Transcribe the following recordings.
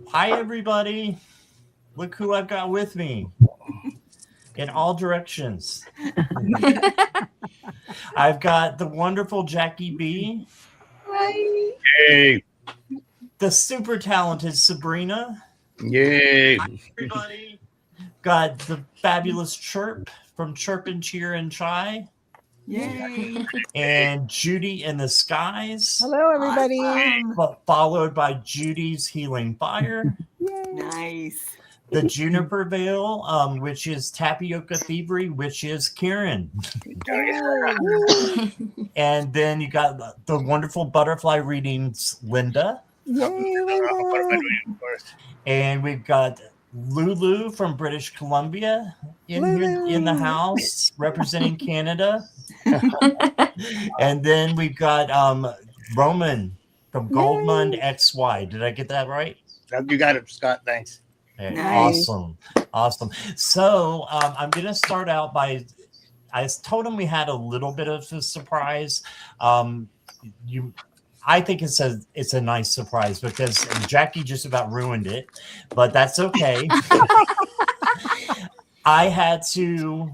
Hi, everybody. Look who I've got with me in all directions. I've got the wonderful Jackie B. Hi. Yay. The super talented Sabrina. Yay. Hi, everybody. Got the fabulous Chirp from Chirp and Cheer and Chai. Yay. And Judy in the Skies. Hello, everybody. Awesome. Followed by Judy's Healing Fire. Yay. Nice. The Juniper Veil, which is Tapioca Thievery, which is Karen. And then you got the wonderful butterfly readings, Linda. Yay, And we've got Lulu from British Columbia here in the house representing Canada. And then we've got Roman from Goldmund XY. Did I get that right? You got it, Scott. Thanks. Okay, Nice. Awesome. So I'm going to start out by, I told him we had a little bit of a surprise. I think it's a nice surprise because Jackie just about ruined it, but that's okay. I had to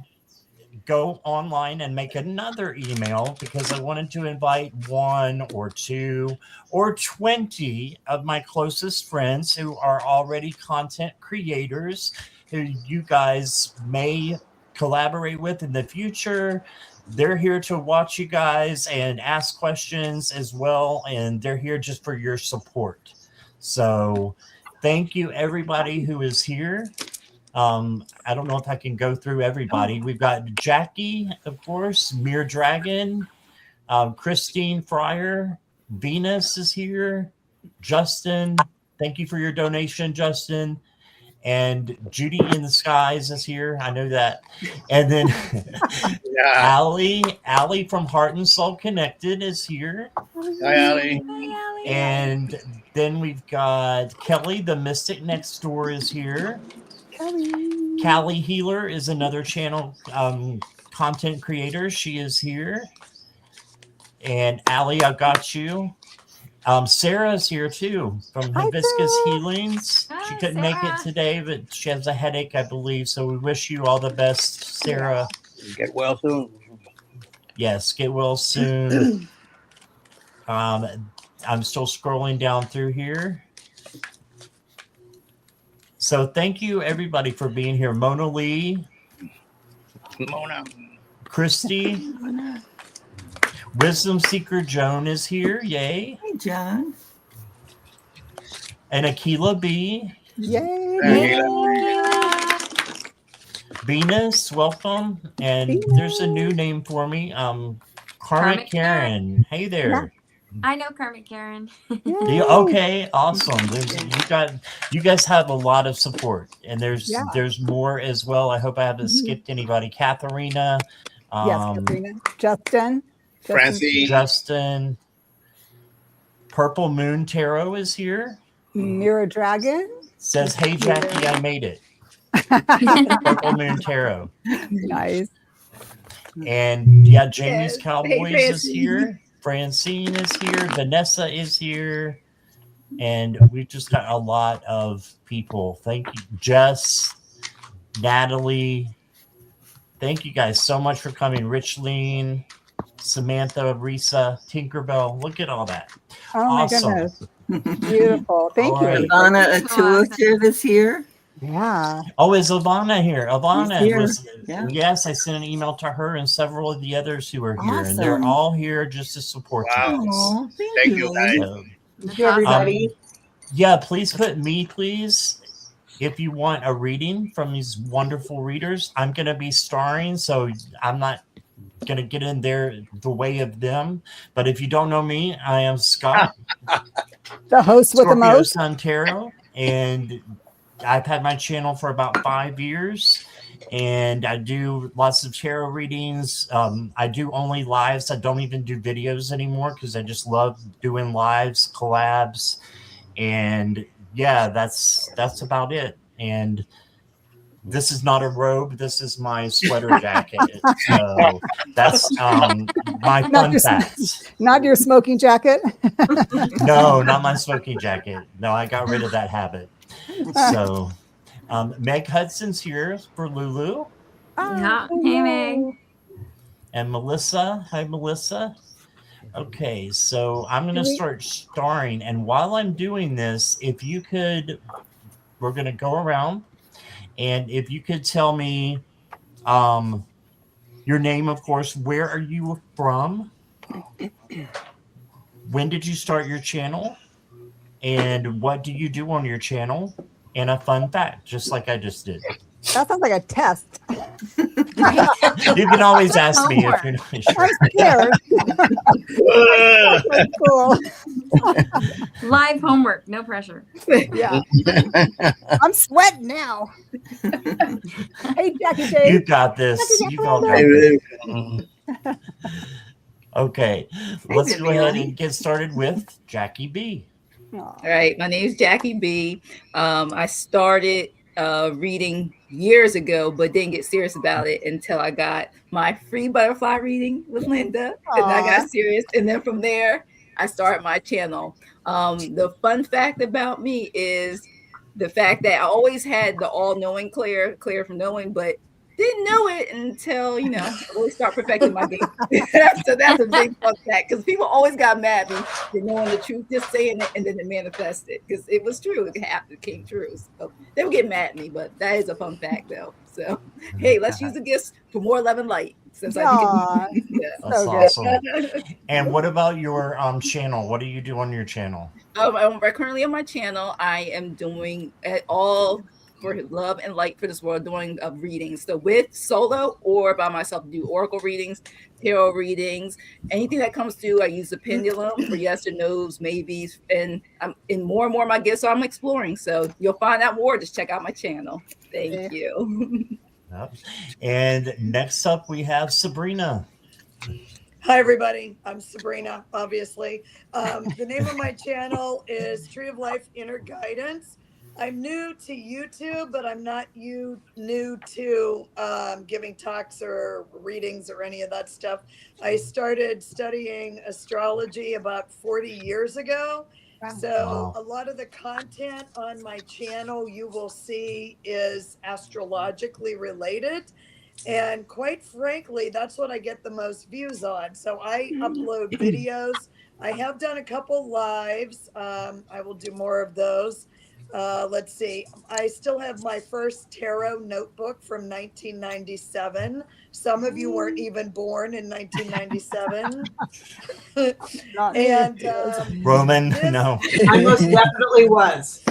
go online and make another email because I wanted to invite 1 or 2 or 20 of my closest friends who are already content creators who you guys may collaborate with in the future. They're here to watch you guys and ask questions as well, and they're here just for your support. So thank you, everybody who is here. I don't know if I can go through everybody. We've got Jackie, of course, Mere Dragon, Christine Fryer, Venus is here, Justin. Thank you for your donation, Justin. And Judy in the Skies is here. I know that. And then Allie from Heart and Soul Connected is here. Hi, Allie. And then we've got Kelly, the Mystic Next Door is here. Callie Healer is another channel content creator. She is here. And Allie, I got you. Sarah's here too from Hibiscus Healings. She couldn't make it today, but she has a headache, I believe. So we wish you all the best, Sarah. Get well soon. Yes, get well soon. I'm still scrolling down through here. So thank you, everybody, for being here. Mona Lee. Mona. Christy. Wisdom Seeker Joan is here. Yay. Hey, John. And Akila B. Yay. Venus, welcome. And there's a new name for me. Karmic Karen. Hey there. I know Karmic Karen. Okay, awesome. You guys have a lot of support, and there's more as well. I hope I haven't skipped anybody. Katharina. Yes, Katharina. Justin. Francine. Justin. Purple Moon Tarot is here. Mirror Dragon. Says, hey, Jackie, I made it. Purple Moon Tarot. Nice. And yeah, Jamie's Cowboys is here. Francine is here. Vanessa is here. And we've just got a lot of people. Thank you, Jess, Natalie. Thank you guys so much for coming. Richleen, Samantha, Risa, Tinkerbell. Look at all that. Oh awesome. My goodness. Beautiful. Thank you. Right. Ivana Atua here this year. Yeah. Oh, is Ivana here? Ivana here. was, Yeah. yes, I sent an email to her and several of the others who are here. And they're Awesome. all here just to support you guys. Oh, Thank you, guys. So, Thank you, everybody. yeah, please put me, please. If you want a reading from these wonderful readers, I'm going to be starring, so I'm not going to get in there the way of them. But if you don't know me, I am Scott, The host with the Scorpio most. Sun Tarot, and I've had my channel for about 5 years, and I do lots of tarot readings. I do only lives. I don't even do videos anymore because I just love doing lives, collabs, and yeah, that's about it. And This is not a robe. This is my sweater jacket. So that's my fun fact. Not your smoking jacket. No, not my smoking jacket. No, I got rid of that habit. So Meg Hudson's here for Lulu. Yeah. Hey, Meg. And Melissa. Hi, Melissa. Okay, so I'm going to start starring. And while I'm doing this, if you could, we're going to go around. And if you could tell me your name, of course, where are you from? When did you start your channel? And what do you do on your channel? And a fun fact, just like I just did. That sounds like a test. You can always ask me if you're not sure. I'm scared. Cool. Live homework, no pressure. Yeah. I'm sweating now. Hey, Jackie J. You got this. You all got this. Okay, let's go ahead and get started with Jackie B. All right, my name is Jackie B. I started reading years ago, but didn't get serious about it until I got my free butterfly reading with Linda. And I got serious. And then from there, I started my channel. The fun fact about me is the fact that I always had the all-knowing Claire from knowing, but didn't know it until, you know, I really start perfecting my game. So that's a big fun fact, because people always got mad at me for knowing the truth, just saying it, and then it manifested, because it was true. It came true. So they would get mad at me, but that is a fun fact, though. So, hey, let's use the gifts for more love and light. Since I think that's so awesome. And what about your channel? What do you do on your channel? I'm currently on my channel. I am doing it all for love and light for this world, doing readings. So with solo or by myself, do oracle readings, tarot readings, anything that comes through. I use the pendulum for yes or no's, maybes, and I'm in more and more of my gifts. So I'm exploring. So you'll find out more. Just check out my channel. Thank you. Yep. And next up, we have Sabrina. Hi, everybody. I'm Sabrina, obviously. The name of my channel is Tree of Life Inner Guidance. I'm new to YouTube, but I'm not new to giving talks or readings or any of that stuff. I started studying astrology about 40 years ago. So a lot of the content on my channel you will see is astrologically related. And quite frankly, that's what I get the most views on. So I upload videos. I have done a couple lives. I will do more of those. Let's see. I still have my first tarot notebook from 1997. Some of you weren't even born in 1997. And Roman, no. I most definitely was.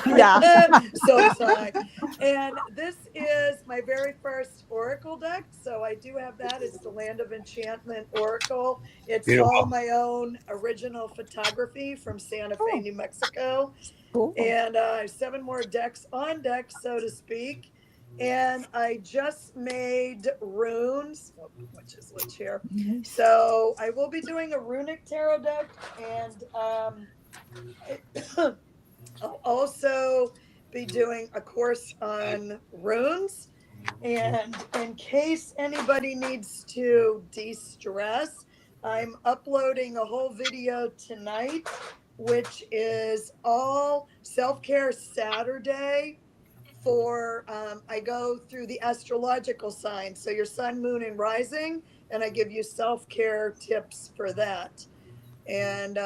Yeah. So sorry. And this is my very first oracle deck. So I do have that. It's the Land of Enchantment Oracle. It's all my own original photography from Santa Fe, New Mexico. Cool. And 7 more decks on deck, so to speak. And I just made runes, which is which here. So I will be doing a runic tarot deck, and I'll also be doing a course on runes. And in case anybody needs to de-stress, I'm uploading a whole video tonight, which is all self-care Saturday for, I go through the astrological signs. So your sun, moon, and rising, and I give you self-care tips for that. And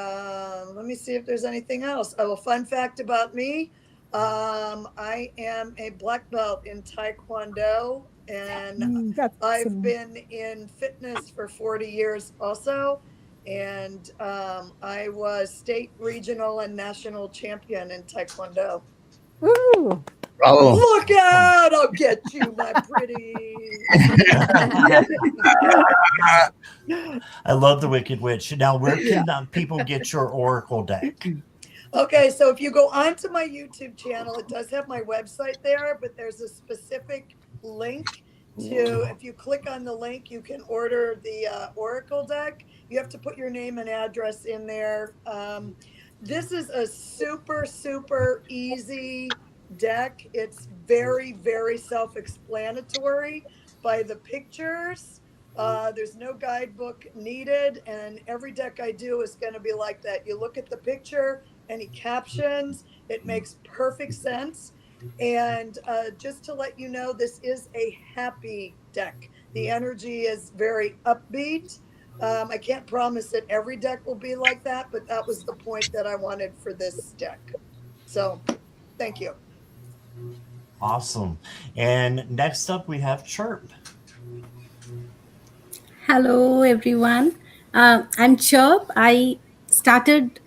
let me see if there's anything else. Oh, a fun fact about me. I am a black belt in Taekwondo, and I've been in fitness for 40 years also. And I was state, regional, and national champion in Taekwondo. Ooh. Bravo. Look out! I'll get you, my pretty. I love the Wicked Witch. Now, where can people get your oracle deck? Okay, so if you go onto my YouTube channel, it does have my website there, but there's a specific link to, if you click on the link, you can order the oracle deck. You have to put your name and address in there. This is a super, super easy deck. It's very, very self-explanatory by the pictures. There's no guidebook needed, and every deck I do is going to be like that. You look at the picture, any captions, it makes perfect sense. And just to let you know, this is a happy deck. The energy is very upbeat. I can't promise that every deck will be like that, but that was the point that I wanted for this deck. So, thank you. Awesome. And next up, we have Chirp. Hello, everyone. I'm Chirp. I started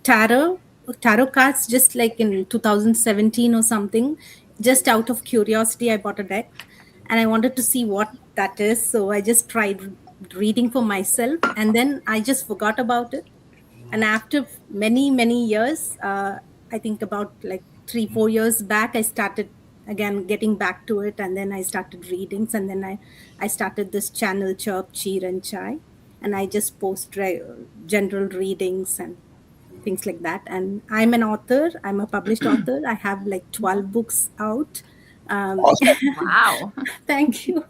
tarot cards just like in 2017 or something. Just out of curiosity, I bought a deck, and I wanted to see what that is. So I just tried reading for myself, and then I just forgot about it. And after many years, I think about like 3-4 years back, I started again getting back to it, and then I started readings, and then I started this channel Chirp Cheer and Chai, and I just post general readings and things like that. And I'm an author. I'm a published author. I have like 12 books out. Wow. Thank you.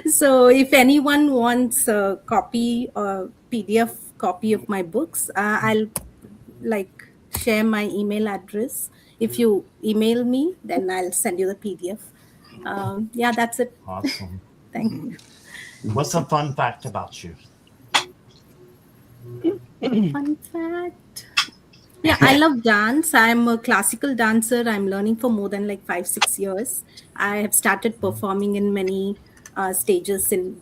So if anyone wants a copy or PDF copy of my books, I'll like share my email address. If you email me, then I'll send you the PDF. Yeah, that's it. Awesome. Thank you. What's a fun fact about you? Fun fact. Yeah, I love dance. I'm a classical dancer. I'm learning for more than like 5-6 years. I have started performing in many stages in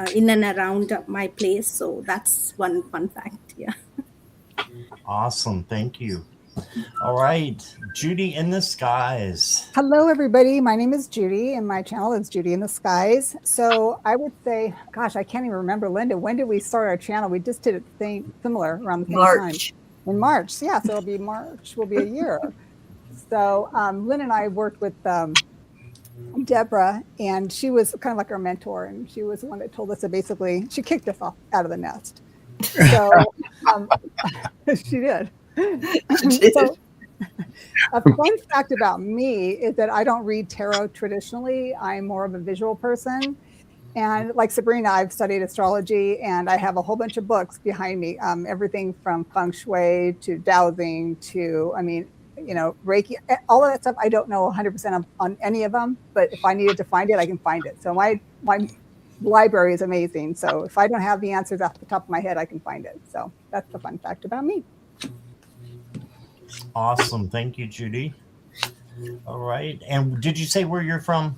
and around my place. So that's one fun fact. Yeah. Awesome. Thank you. All right. Judy in the Skies. Hello, everybody. My name is Judy, and my channel is Judy in the Skies. So I would say, gosh, I can't even remember, Linda, when did we start our channel? We just did it similar around the same time. In March. Yeah, so it'll be March, will be a year. So Lynn and I worked with Deborah, and she was kind of like our mentor, and she was the one that told us that basically she kicked us off out of the nest. So she did. So, a fun fact about me is that I don't read tarot traditionally. I'm more of a visual person. And like Sabrina, I've studied astrology, and I have a whole bunch of books behind me. Everything from feng shui to dowsing to, I mean, you know, Reiki, all of that stuff. I don't know 100% on any of them, but if I needed to find it, I can find it. So my library is amazing. So if I don't have the answers off the top of my head, I can find it. So that's the fun fact about me. Awesome. Thank you, Judy. All right. And did you say where you're from?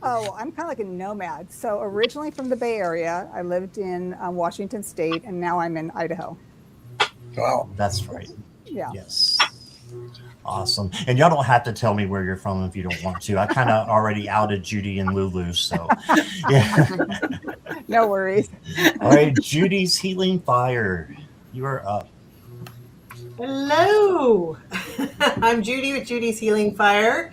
Oh, I'm kind of like a nomad. So originally from the Bay Area, I lived in Washington State, and now I'm in Idaho. Wow. That's right. Yeah. Yes. Awesome. And y'all don't have to tell me where you're from if you don't want to. I kind of already outed Judy and Lulu, so yeah. No worries. All right, Judy's Healing Fire. You are up. Hello. I'm Judy with Judy's Healing Fire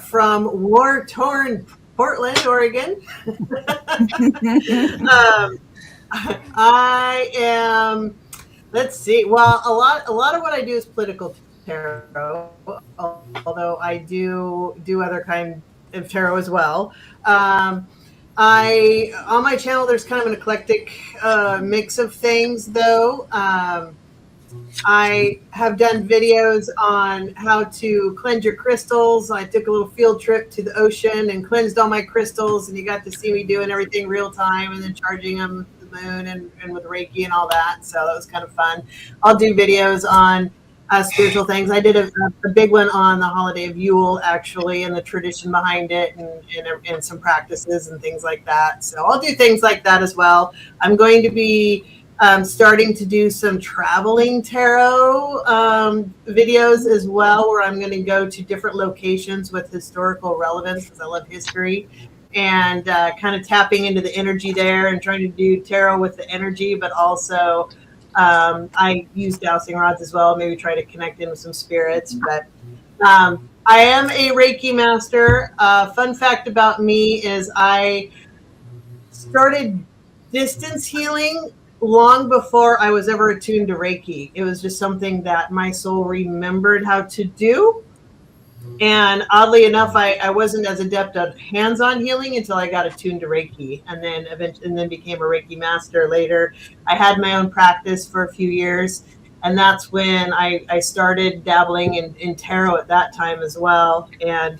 from war-torn Portland, Oregon. I am, let's see, well, a lot of what I do is political tarot, although I do other kind of tarot as well. On my channel, there's kind of an eclectic mix of things, though. I have done videos on how to cleanse your crystals. I took a little field trip to the ocean and cleansed all my crystals, and you got to see me doing everything real time and then charging them to the moon and with Reiki and all that. So that was kind of fun. I'll do videos on spiritual things. I did a big one on the holiday of Yule, actually, and the tradition behind it, and some practices and things like that. So I'll do things like that as well. I'm going to be starting to do some traveling tarot videos as well, where I'm going to go to different locations with historical relevance, because I love history, and kind of tapping into the energy there and trying to do tarot with the energy, but also I use dowsing rods as well, maybe try to connect in with some spirits. But I am a Reiki master. Fun fact about me is I started distance healing long before I was ever attuned to Reiki. It was just something that my soul remembered how to do. And oddly enough, I wasn't as adept at hands-on healing until I got attuned to Reiki, and then became a Reiki master later. I had my own practice for a few years, and that's when I started dabbling in tarot at that time as well. And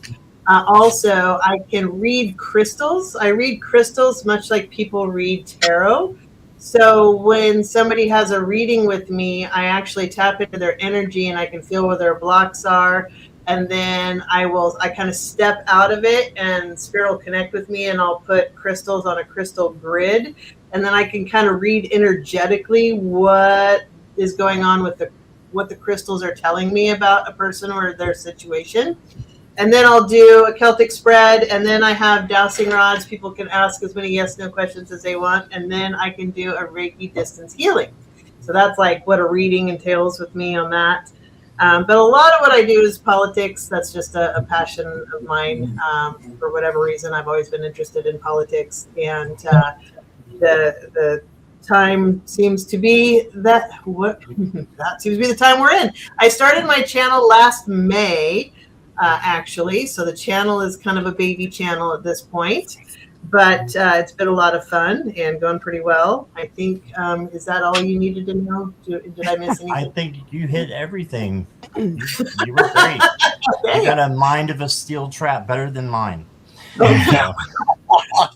also, I can read crystals. I read crystals much like people read tarot. So when somebody has a reading with me, I actually tap into their energy and I can feel where their blocks are. And then I kind of step out of it and spirit will connect with me, and I'll put crystals on a crystal grid. And then I can kind of read energetically what is going on with what the crystals are telling me about a person or their situation. And then I'll do a Celtic spread, and then I have dowsing rods. People can ask as many yes/no questions as they want, and then I can do a Reiki distance healing. So that's like what a reading entails with me on that. But a lot of what I do is politics. That's just a passion of mine. For whatever reason, I've always been interested in politics, and the time seems to be that seems to be the time we're in. I started my channel last May. Actually, so the channel is kind of a baby channel at this point, but it's been a lot of fun and going pretty well. I think, is that all you needed to know? Did I miss anything? I think you hit everything. You were great. You got a mind of a steel trap, better than mine.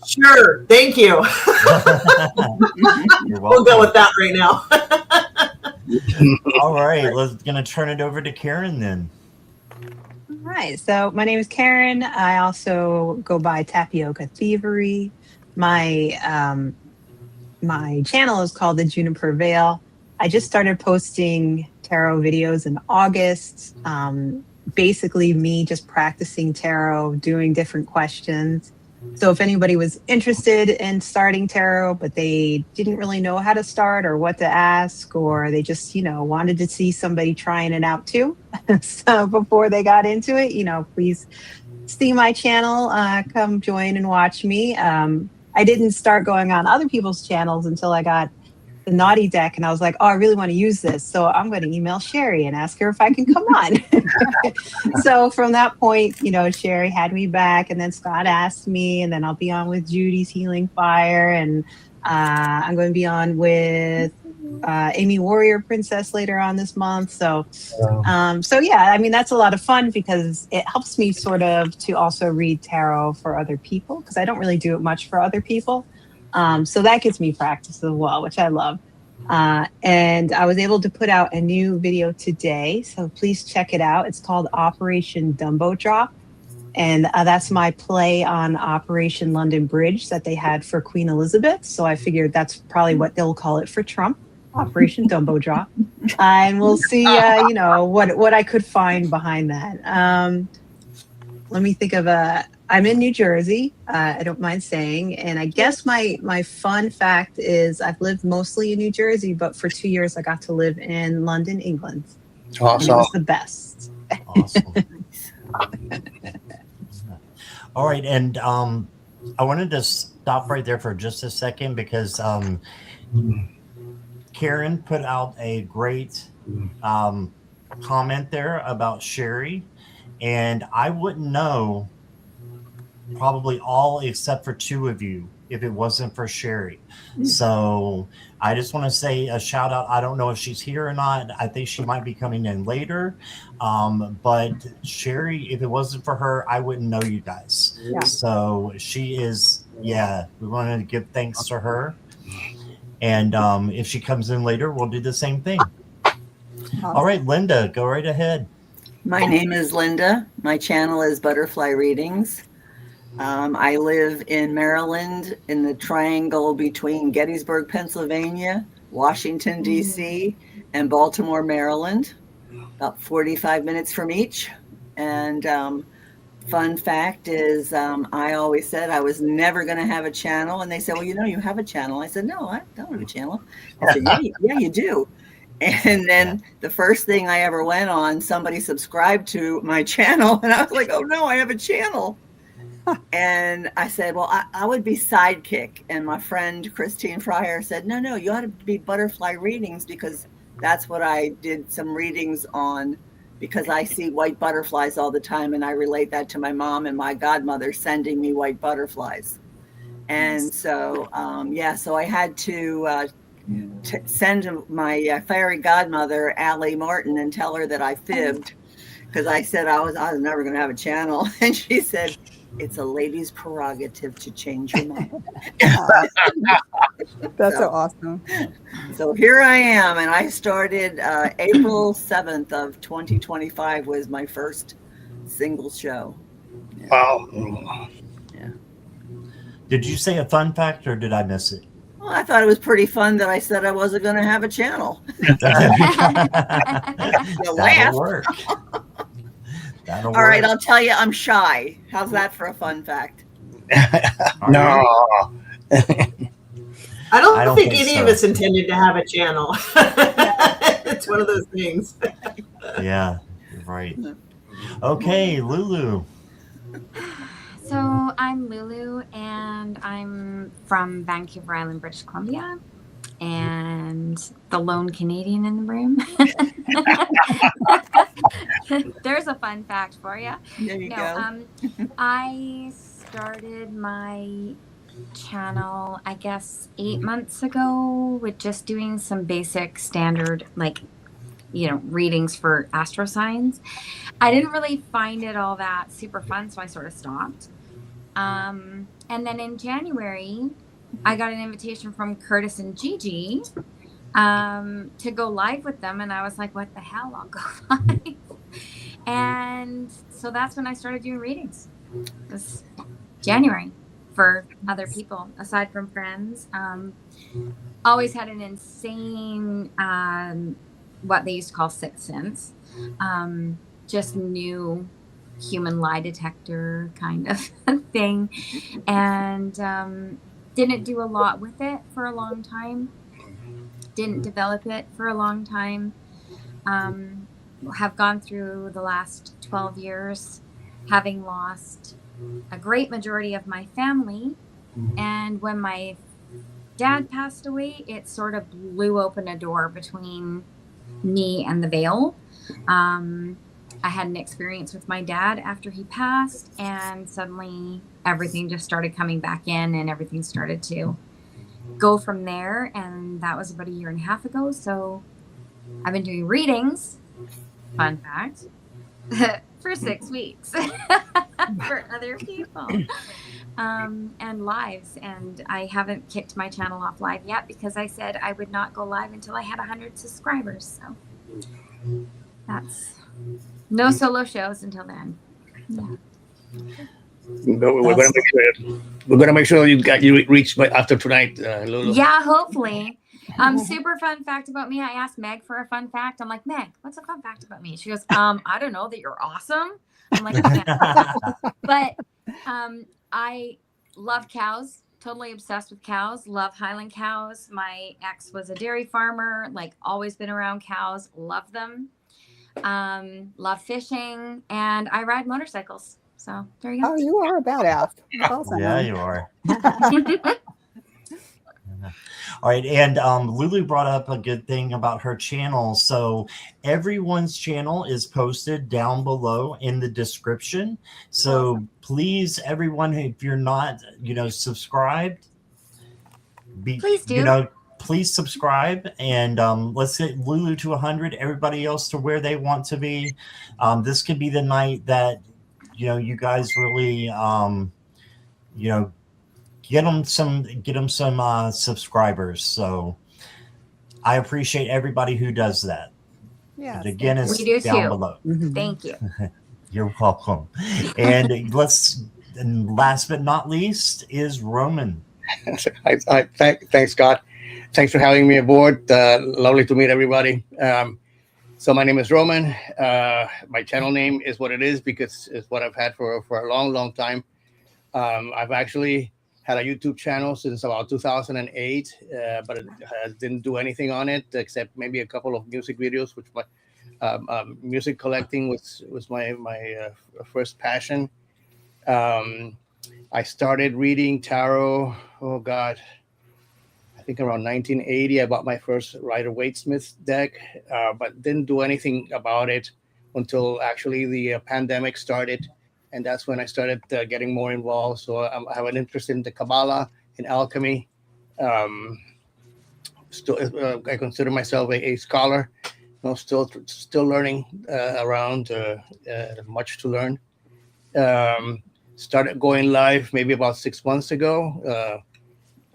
Sure, thank you. We'll go with that right now. All right, let's gonna turn it over to Karen then. All right, so my name is Karen. I also go by Tapioca Thievery. My my channel is called The Juniper Veil. I just started posting tarot videos in August. Basically me just practicing tarot, doing different questions. So if anybody was interested in starting tarot, but they didn't really know how to start or what to ask, or they just, wanted to see somebody trying it out too. So before they got into it, please see my channel, come join and watch me. I didn't start going on other people's channels until I got the Naughty deck, and I was like, oh, I really want to use this. So I'm going to email Sherry and ask her if I can come on. So from that point, Sherry had me back, and then Scott asked me, and then I'll be on with Judy's Healing Fire, and I'm going to be on with Amy Warrior Princess later on this month. So yeah, that's a lot of fun because it helps me sort of to also read tarot for other people, because I don't really do it much for other people. So that gives me practice as well, which I love. And I was able to put out a new video today, so please check it out. It's called Operation Dumbo Drop. And that's my play on Operation London Bridge that they had for Queen Elizabeth. So I figured that's probably what they'll call it for Trump, Operation Dumbo Drop. And we'll see, what I could find behind that. Let me think of I'm in New Jersey, I don't mind saying. And I guess my fun fact is I've lived mostly in New Jersey, but for 2 years I got to live in London, England. Awesome. And it was the best. Awesome. All right, and I wanted to stop right there for just a second because Karen put out a great comment there about Sherry, and I wouldn't know probably all except for two of you if it wasn't for Sherry. So I just want to say a shout out. I don't know if she's here or not. I think she might be coming in later. But Sherry, if it wasn't for her, I wouldn't know you guys. Yeah. So she is, we wanted to give thanks to her. And if she comes in later, we'll do the same thing. Awesome. All right, Linda, go right ahead. My name is Linda. My channel is Butterfly Readings. I live in Maryland, in the triangle between Gettysburg, Pennsylvania, Washington, D.C., and Baltimore, Maryland, about 45 minutes from each. And fun fact is I always said I was never going to have a channel. And they said, well, you have a channel. I said, no, I don't have a channel. I said, yeah, you do. And then the first thing I ever went on, somebody subscribed to my channel. And I was like, oh, no, I have a channel. And I said, well, I would be sidekick. And my friend Christine Fryer said, no, you ought to be butterfly readings, because that's what I did some readings on, because I see white butterflies all the time. And I relate that to my mom and my godmother sending me white butterflies. And so, so I had to send my fairy godmother, Allie Martin, and tell her that I fibbed, because I said I was never going to have a channel. And she said, it's a lady's prerogative to change your mind. That's so awesome. So here I am, and I started April 7th of 2025 was my first single show. Yeah. Wow. Yeah. Did you say a fun fact, or did I miss it? Well, I thought it was pretty fun that I said I wasn't going to have a channel. That'll work. All right, I'll tell you, I'm shy. How's that for a fun fact? No. I don't think any of us intended to have a channel. It's one of those things. Yeah, you're right. Okay, Lulu. So I'm Lulu, and I'm from Vancouver Island, British Columbia, and the lone Canadian in the room. There's a fun fact for you. There you go. I started my channel, I guess, 8 months ago with just doing some basic standard, readings for astro signs. I didn't really find it all that super fun, so I sort of stopped. And then in January, I got an invitation from Curtis and Gigi to go live with them. And I was like, what the hell? I'll go live. And so that's when I started doing readings. This January for other people, aside from friends. Always had an insane, what they used to call sixth sense. Just knew human lie detector kind of thing, and didn't do a lot with it for a long time, didn't develop it for a long time. Have gone through the last 12 years having lost a great majority of my family, and when my dad passed away, it sort of blew open a door between me and the veil. I had an experience with my dad after he passed, and suddenly everything just started coming back in, and everything started to go from there. And that was about 1.5 years ago. So I've been doing readings, fun fact, for 6 weeks for other people, and lives. And I haven't kicked my channel off live yet, because I said I would not go live until I had 100 subscribers. So that's no solo shows until then. Yeah. We're gonna make sure you reach after tonight, Lulu. Yeah, hopefully. Super fun fact about me. I asked Meg for a fun fact. I'm like, Meg, what's a fun fact about me? She goes, I don't know, that you're awesome. I'm like, yeah. But I love cows. Totally obsessed with cows. Love Highland cows. My ex was a dairy farmer. Always been around cows. Love them. Love fishing, and I ride motorcycles. So there you go. Oh, you are a badass. That's awesome. Yeah, you are. All right, and Lulu brought up a good thing about her channel. So everyone's channel is posted down below in the description. So please, everyone, if you're not, subscribed, please do. Please subscribe, and let's get Lulu to 100. Everybody else to where they want to be. This could be the night that you guys really get them some subscribers. So I appreciate everybody who does that. Yeah. Again, it's we do down too. below. Thank you. You're welcome. And last but not least is Roman. Thanks, Scott. Thanks for having me aboard. Lovely to meet everybody. So my name is Roman. My channel name is what it is because it's what I've had for a long, long time. I've actually had a YouTube channel since about 2008, but I didn't do anything on it except maybe a couple of music videos, which my music collecting was my first passion. I started reading tarot. Oh God, I think around 1980. I bought my first Rider-Waite-Smith deck, but didn't do anything about it until actually the pandemic started, and that's when I started getting more involved. So I have an interest in the Kabbalah and alchemy. I consider myself a scholar. Still learning around. Much to learn. Started going live maybe about 6 months ago.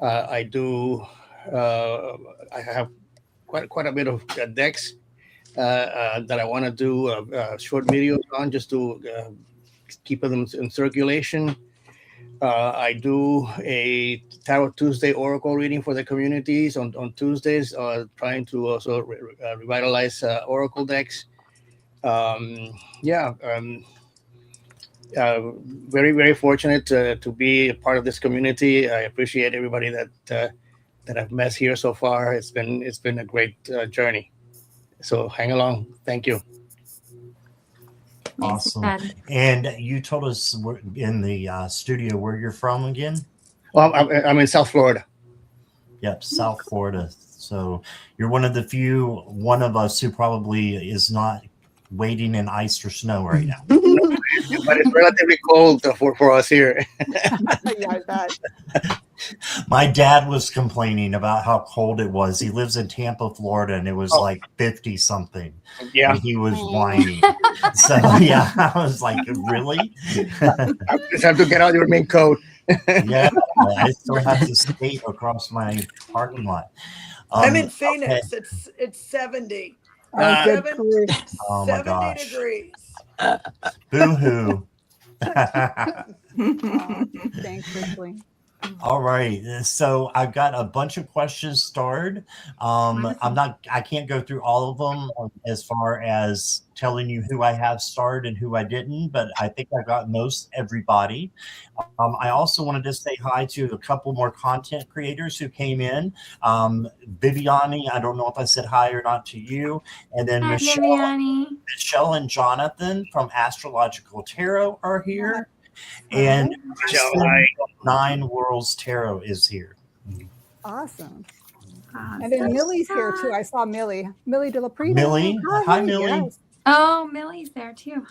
I do. I have quite a bit of decks that I want to do short videos on, just to keep them in circulation. I do a Tarot Tuesday Oracle reading for the communities on Tuesdays, trying to also revitalize Oracle decks. Very, very fortunate to be a part of this community. I appreciate everybody that I've met here so far. It's been a great journey. So hang along. Thank you. Awesome. And you told us in the studio where you're from again? Well, I'm in South Florida. Yep, South Florida. So you're one of one of us who probably is not wading in ice or snow right now. But it's relatively cold for us here. Yeah, I bet. My dad was complaining about how cold it was. He lives in Tampa, Florida, and it was like 50 something. Yeah. And he was whining. So yeah, I was like, really? I just have to get out your main coat. Yeah, I still have to skate across my parking lot. I'm in Phoenix. Okay. It's 70. Good 70 gosh. degrees. Boo-hoo. Thanks, Ripley. All right, so I've got a bunch of questions starred. I can't go through all of them as far as telling you who I have starred and who I didn't, but I think I got most everybody. I also wanted to say hi to a couple more content creators who came in. Viviani, I don't know if I said hi or not to you, and then Hi, Michelle and Jonathan from Astrological Tarot are here. And Nine Worlds Tarot is here. Awesome. And then Millie's here too. I saw Millie de la Prida. Millie, hi Millie. Yes. Oh, Millie's there too.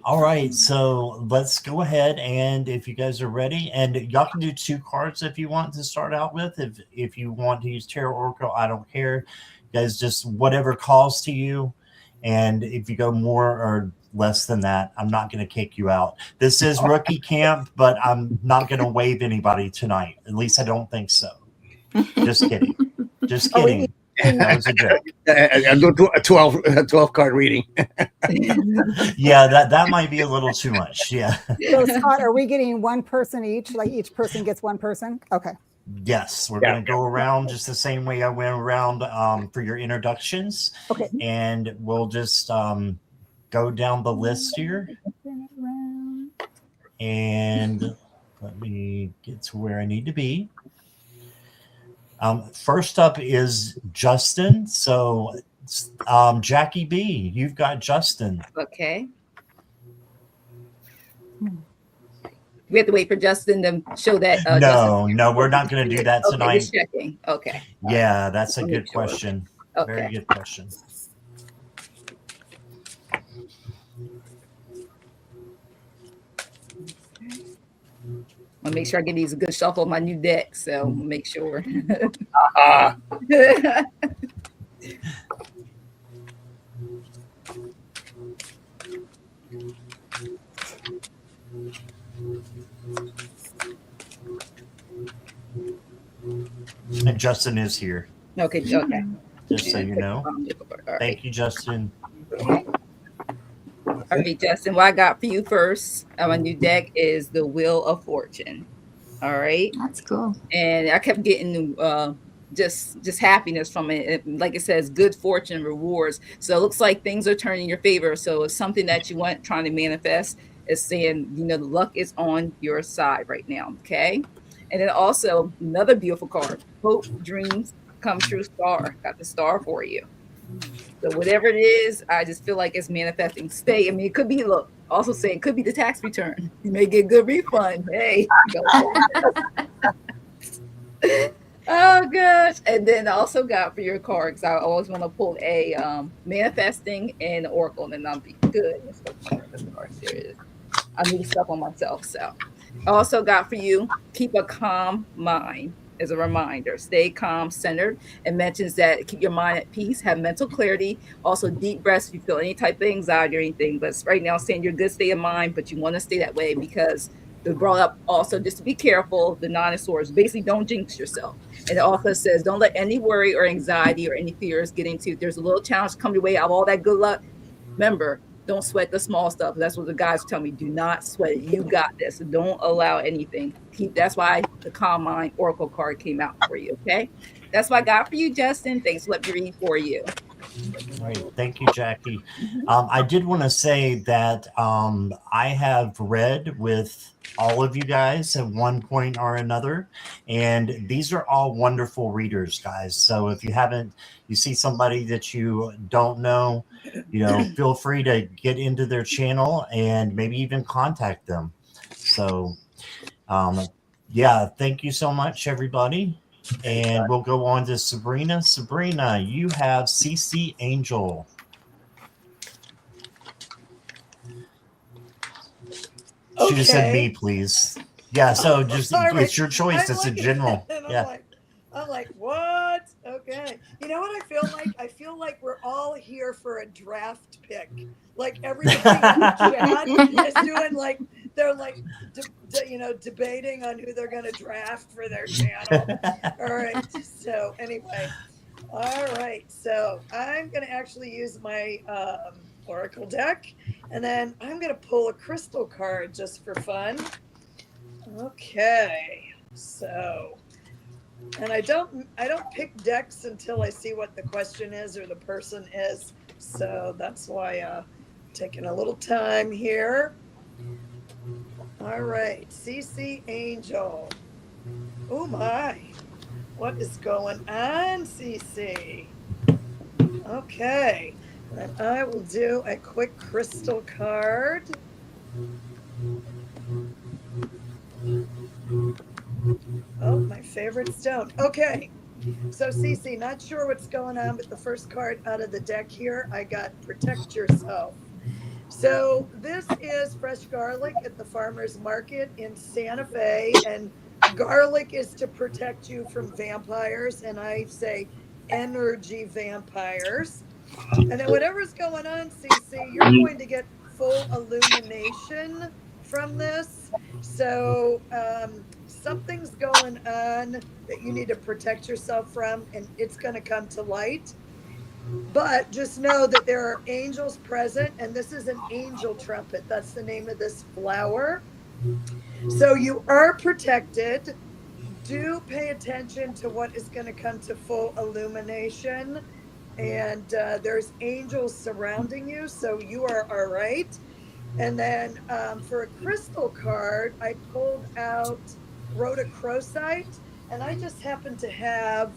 All right, so let's go ahead, and if you guys are ready, and y'all can do 2 cards if you want to start out with. If you want to use Tarot Oracle, I don't care. You guys, just whatever calls to you. And if you go more or less than that, I'm not going to kick you out. This is rookie camp, but I'm not going to waive anybody tonight. At least I don't think so. Just kidding. Just kidding. That was a joke. I'll do a 12 card reading. Yeah, that might be a little too much. Yeah. So Scott, are we getting one person each? Like each person gets one person? Okay. Yes, we're going to go around just the same way I went around for your introductions. Okay. And we'll just go down the list here. And let me get to where I need to be. First up is Justin. So Jackie B, you've got Justin. Okay. We have to wait for Justin to show that. No, we're not going to do that tonight. Okay, just checking. Okay. Yeah, that's a good question. Okay. Very good question. I'll make sure I give these a good shuffle on my new deck. So make sure. And Justin is here. Okay. Just so you know. Thank you, Justin. All right, Justin, what I got for you first on my new deck is the Wheel of Fortune. All right. That's cool. And I kept getting just happiness from it. Like it says, good fortune rewards. So it looks like things are turning in your favor. So it's something that you want trying to manifest. It's saying, the luck is on your side right now. Okay. And then also another beautiful card, Hope Dreams Come True Star. Got the star for you. So whatever it is, I just feel like it's manifesting. It could be, look, Also saying could be the tax return. You may get a good refund. Hey. Oh gosh. And then I also got for your cards, I always want to pull a manifesting and oracle, and I'll be good. I need stuff on myself. So I also got for you, keep a calm mind as a reminder. Stay calm, centered, and mentions that keep your mind at peace, have mental clarity. Also, deep breaths if you feel any type of anxiety or anything. But right now, saying you're good state of mind, but you want to stay that way because they brought up also just to be careful, the Nine of Swords. Basically, don't jinx yourself. And it also says, don't let any worry or anxiety or any fears get into you. There's a little challenge come your way out of all that good luck. Remember, don't sweat the small stuff. That's what the guys tell me. Do not sweat it. You got this. Don't allow anything. That's why the Calm Mind Oracle card came out for you. Okay. That's what I got for you, Justin. Thanks. Let me read for you. Great. Thank you, Jackie. I did want to say that I have read with all of you guys at one point or another, and these are all wonderful readers, guys. So if you see somebody that you don't know, feel free to get into their channel and maybe even contact them. So yeah, thank you so much, everybody. And we'll go on to Sabrina. Sabrina, you have CC Angel. Okay. She just said me, please. Yeah, so just it's your choice. It's a general. Yeah. I'm like, what? Okay. You know what I feel like? I feel like we're all here for a draft pick. Like everybody in the chat is doing like, they're like, debating on who they're going to draft for their channel. All right. So anyway, all right. So I'm going to actually use my Oracle deck, and then I'm going to pull a crystal card just for fun. Okay. So, and I don't pick decks until I see what the question is or the person is. So that's why taking a little time here. All right, CC Angel. Oh my, what is going on, CC? Okay, and I will do a quick crystal card. Oh, my favorite stone. Okay, so CC, not sure what's going on, but the first card out of the deck here, I got Protect Yourself. So this is fresh garlic at the farmer's market in Santa Fe, and garlic is to protect you from vampires, and I say energy vampires. And then whatever's going on, CC, you're going to get full illumination from this. So something's going on that you need to protect yourself from, and it's going to come to light. But just know that there are angels present, and this is an angel trumpet. That's the name of this flower. So you are protected. Do pay attention to what is going to come to full illumination. And there's angels surrounding you, so you are all right. And then for a crystal card, I pulled out rhodochrosite, and I just happen to have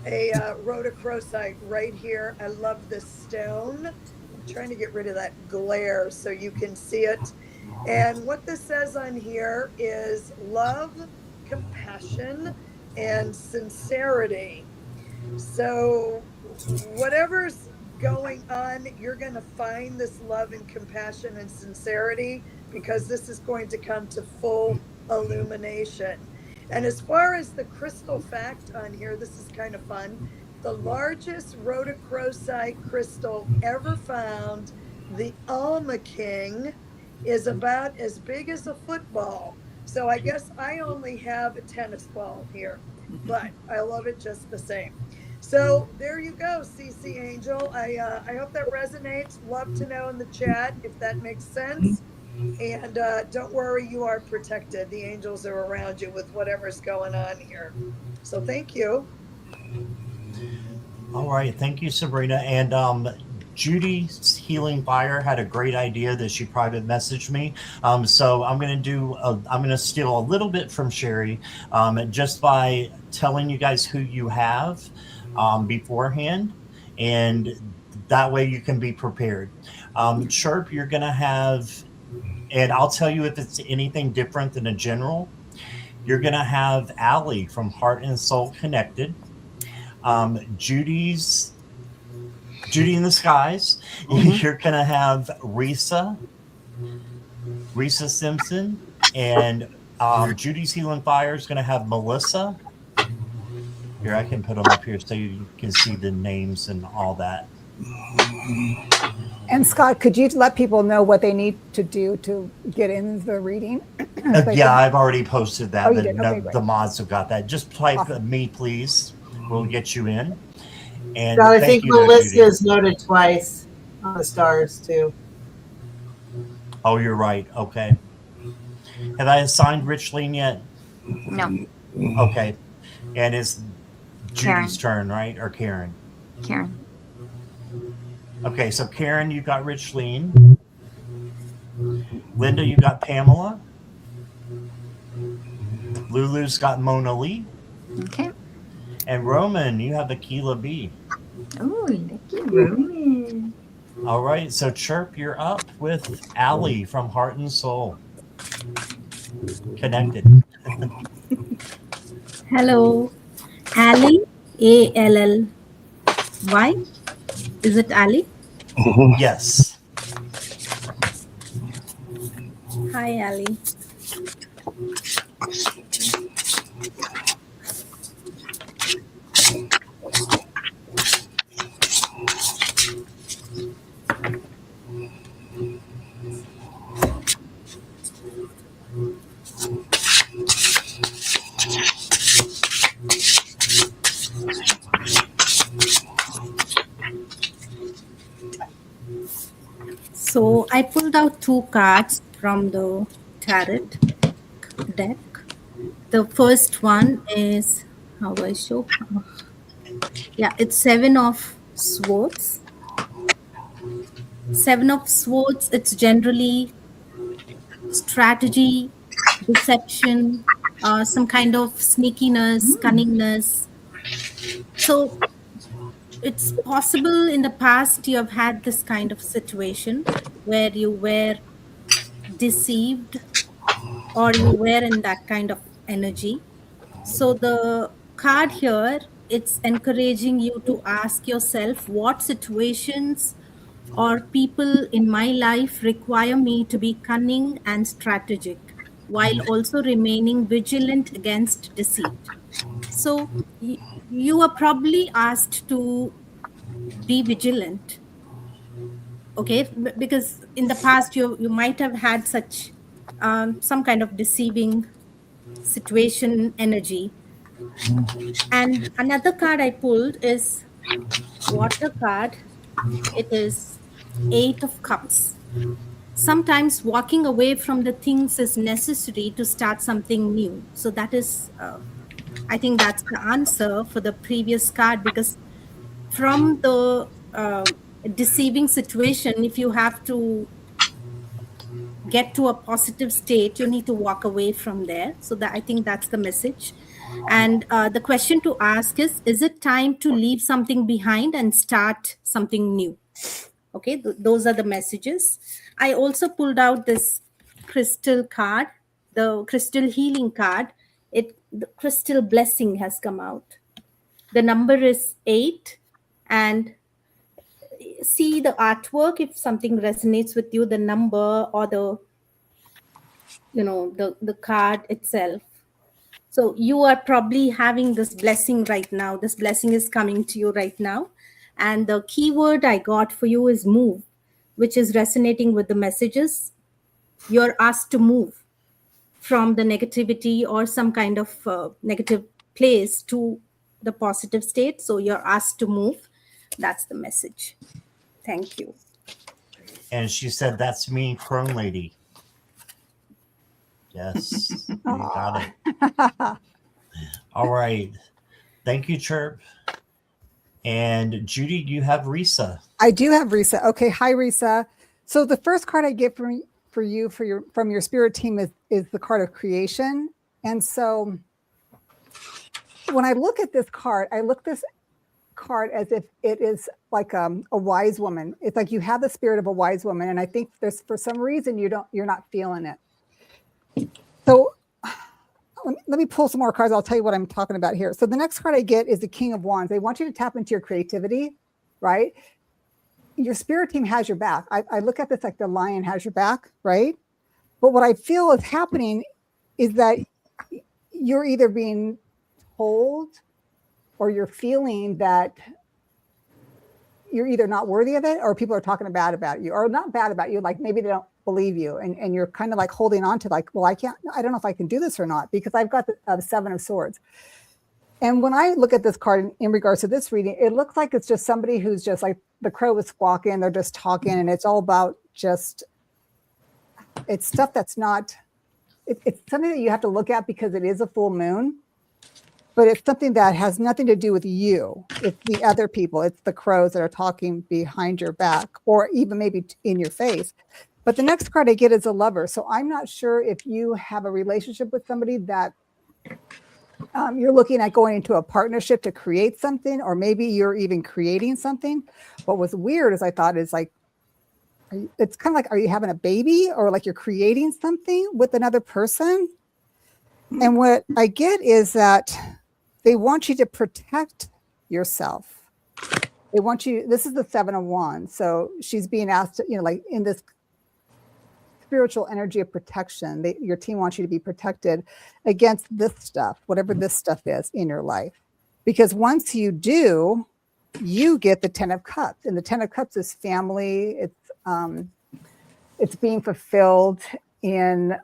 a rhodochrosite right here. I love this stone. I'm trying to get rid of that glare so you can see it. And what this says on here is love, compassion, and sincerity. So whatever's going on, you're going to find this love and compassion and sincerity, because this is going to come to full illumination. And as far as the crystal fact on here, this is kind of fun. The largest rhodochrosite crystal ever found, the Alma King, is about as big as a football. So I guess I only have a tennis ball here, but I love it just the same. So there you go, CC Angel. I hope that resonates. Love to know in the chat if that makes sense. And don't worry, you are protected. The angels are around you with whatever's going on here. So thank you. All right. Thank you, Sabrina. And Judy's Healing Fire had a great idea that she private messaged me. So I'm going to steal a little bit from Sherry just by telling you guys who you have beforehand. And that way you can be prepared. Sharp, you're going to have And I'll tell you if it's anything different than a general. You're going to have Allie from Heart and Soul Connected. Judy in the Skies. You're going to have Risa Simpson. And Judy's Healing Fire is going to have Melissa. Here, I can put them up here so you can see the names and all that. And Scott, could you let people know what they need to do to get in the reading? Yeah, I've already posted that. Oh, you did? Okay, the mods have got that. Just type me, please. We'll get you in. And God, I think Melissa is noted twice on the stars too. Oh, you're right. Okay. Have I assigned Richleen yet? No. Okay. And it's Karen. Judy's turn, right? Or Karen? Karen. Okay, so Karen, you got Richleen. Linda, you got Pamela. Lulu's got Mona Lee. Okay. And Roman, you have Aquila B. Oh, lucky Roman. All right, so Chirp, you're up with Allie from Heart and Soul Connected. Hello, Ali, ALLY. Is it Ali? Yes. Hi, Ali. So I pulled out 2 cards from the tarot deck. The first one is, how do I show? Yeah, it's 7 of Swords. 7 of Swords, it's generally strategy, deception, some kind of sneakiness, cunningness. So it's possible in the past you have had this kind of situation where you were deceived or you were in that kind of energy. So the card here, it's encouraging you to ask yourself what situations or people in my life require me to be cunning and strategic while also remaining vigilant against deceit. So you are probably asked to be vigilant, okay, because in the past you might have had such some kind of deceiving situation energy. And another card I pulled is Water card. It is 8 of Cups. Sometimes walking away from the things is necessary to start something new. So that is I think that's the answer for the previous card, because from the deceiving situation, if you have to get to a positive state, you need to walk away from there. So that, I think that's the message. And the question to ask is it time to leave something behind and start something new? Okay, those are the messages. I also pulled out this crystal card, the crystal healing card. The crystal blessing has come out. The number is 8. And see the artwork, if something resonates with you, the number or the card itself. So you are probably having this blessing right now. This blessing is coming to you right now. And the keyword I got for you is move, which is resonating with the messages. You're asked to move from the negativity or some kind of negative place to the positive state. So you're asked to move. That's the message. Thank you. And she said, "That's me, Crone Lady." Yes, you got it. All right. Thank you, Chirp. And Judy, you have Risa. I do have Risa. Okay, hi Risa. So the first card I get from your spirit team is the card of creation. And so when I look at this card, I look this card as if it is like a wise woman. It's like you have the spirit of a wise woman, and I think there's, for some reason, you're not feeling it. So let me pull some more cards. I'll tell you what I'm talking about here. So the next card I get is the King of Wands. They want you to tap into your creativity, right? Your spirit team has your back. I look at this like the lion has your back, right? But what I feel is happening is that you're either being told or you're feeling that you're either not worthy of it, or people are talking bad about you, or not bad about you, like maybe they don't believe you, and you're kind of like holding on to like, well, I don't know if I can do this or not, because I've got the Seven of Swords. And when I look at this card in regards to this reading, it looks like it's just somebody who's just like the crow is squawking, they're just talking, and it's all about just, it's stuff that's not, it's something that you have to look at because it is a full moon, but it's something that has nothing to do with you. It's the other people. It's the crows that are talking behind your back, or even maybe in your face. But the next card I get is a Lover. So I'm not sure if you have a relationship with somebody that you're looking at going into a partnership to create something, or maybe you're even creating something. What was weird is I thought is like, it's kind of like, are you having a baby, or like you're creating something with another person? And what I get is that they want you to protect yourself. They want you, this is the Seven of Wands. So she's being asked to, like in this spiritual energy of protection, your team wants you to be protected against this stuff, whatever this stuff is in your life. Because once you do, you get the Ten of Cups. And the Ten of Cups is family. It's being fulfilled in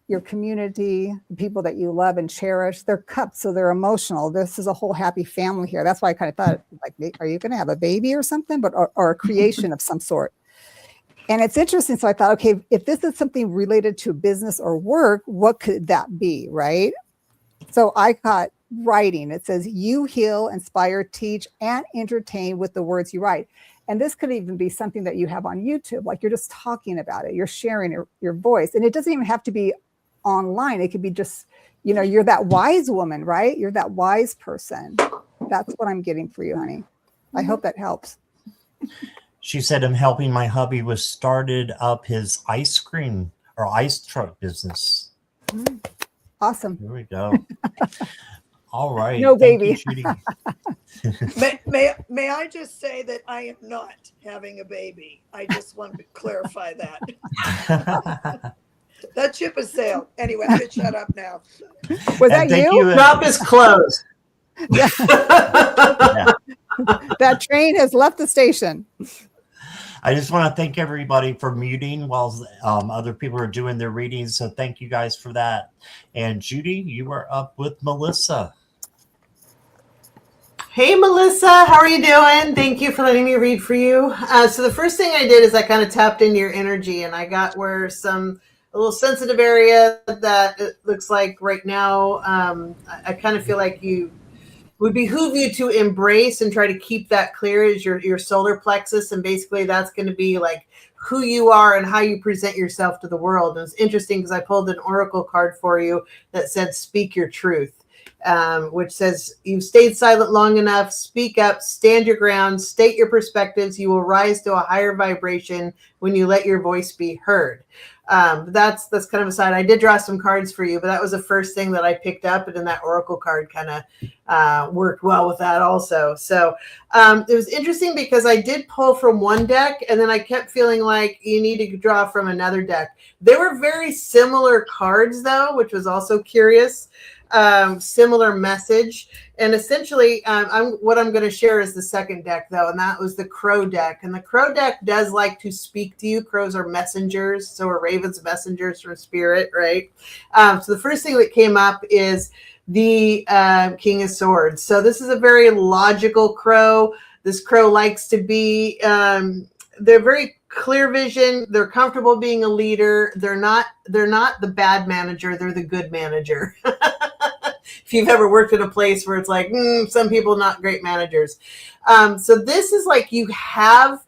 your community, the people that you love and cherish. They're cups, so they're emotional. This is a whole happy family here. That's why I kind of thought, like, are you going to have a baby or something? But or a creation of some sort. And it's interesting. So I thought, okay, if this is something related to business or work, what could that be, right? So I got writing. It says, you heal, inspire, teach, and entertain with the words you write. And this could even be something that you have on YouTube, like you're just talking about it, you're sharing your voice. And it doesn't even have to be online. It could be just, you're that wise woman, right? You're that wise person. That's what I'm getting for you, honey. I hope that helps. She said, I'm helping my hubby with started up his ice cream or ice truck business. Awesome. Here we go. All right. No baby. May I just say that I am not having a baby? I just want to clarify that. That ship has sailed. Anyway, I'm going to shut up now. Was that you? Drop is closed. Yeah. That train has left the station. I just want to thank everybody for muting while other people are doing their readings. So thank you guys for that. And Judy, you are up with Melissa. Hey, Melissa, how are you doing? Thank you for letting me read for you. So the first thing I did is I kind of tapped into your energy, and I got where a little sensitive area that it looks like right now. I kind of feel like you would behoove you to embrace and try to keep that clear as your solar plexus. And basically that's going to be like who you are and how you present yourself to the world. And it's interesting because I pulled an oracle card for you that said, speak your truth. Which says, you've stayed silent long enough, speak up, stand your ground, state your perspectives. You will rise to a higher vibration when you let your voice be heard. That's kind of a side. I did draw some cards for you, but that was the first thing that I picked up. And then that oracle card kind of worked well with that also. So it was interesting because I did pull from one deck, and then I kept feeling like you need to draw from another deck. They were very similar cards though, which was also curious. Similar message, and essentially what I'm going to share is the second deck though, and that was the Crow deck. And the Crow deck does like to speak to you. Crows are messengers, so are ravens messengers from spirit, right? So the first thing that came up is the King of Swords. So this is a very logical crow. This crow likes to be they're very clear vision. They're comfortable being a leader. They're not the bad manager. They're the good manager. If you've ever worked at a place where it's like, some people not great managers. So this is like you have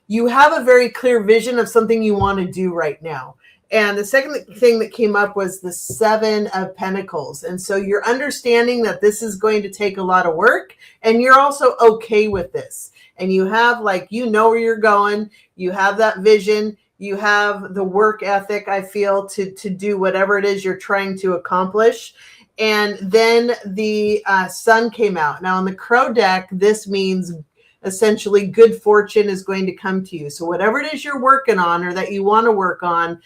a very clear vision of something you want to do right now. And the second thing that came up was the 7 of Pentacles. And so you're understanding that this is going to take a lot of work, and you're also okay with this. And you have, like, you know where you're going. You have that vision. You have the work ethic, I feel, to do whatever it is you're trying to accomplish. And then the sun came out. Now, on the Crow deck, this means essentially good fortune is going to come to you. So whatever it is you're working on or that you want to work on,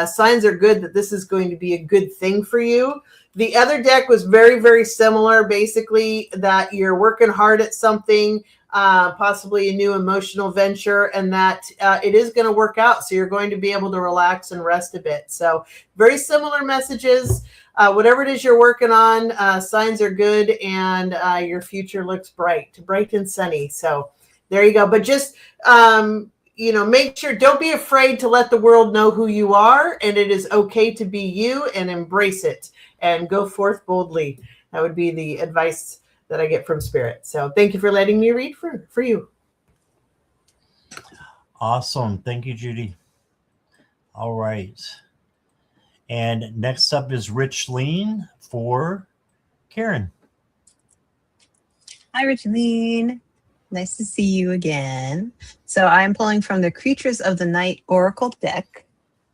signs are good that this is going to be a good thing for you. The other deck was very, very similar, basically that you're working hard at something, possibly a new emotional venture, and that it is going to work out. So you're going to be able to relax and rest a bit. So very similar messages. Whatever it is you're working on, signs are good, and your future looks bright and sunny. So there you go. But just, make sure, don't be afraid to let the world know who you are, and it is okay to be you, and embrace it and go forth boldly. That would be the advice that I get from Spirit. So thank you for letting me read for you. Awesome. Thank you, Judy. All right. And next up is Rich Lean for Karen. Hi, Richleen. Nice to see you again. So I'm pulling from the Creatures of the Night Oracle deck.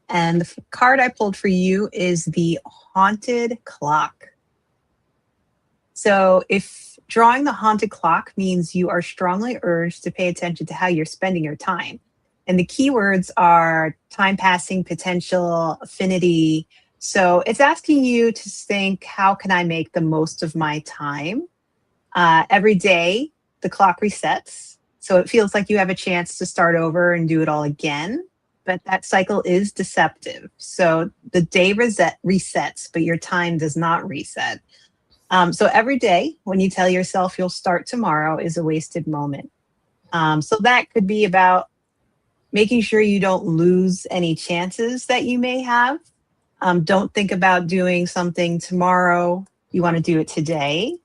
And the card I pulled for you is the Haunted Clock. So if drawing the Haunted Clock means you are strongly urged to pay attention to how you're spending your time. And the keywords are time passing, potential, affinity. So it's asking you to think, how can I make the most of my time? Every day, the clock resets. So it feels like you have a chance to start over and do it all again. But that cycle is deceptive. So the day resets, but your time does not reset. So every day, when you tell yourself you'll start tomorrow, is a wasted moment. So that could be about making sure you don't lose any chances that you may have. Don't think about doing something tomorrow. You want to do it today.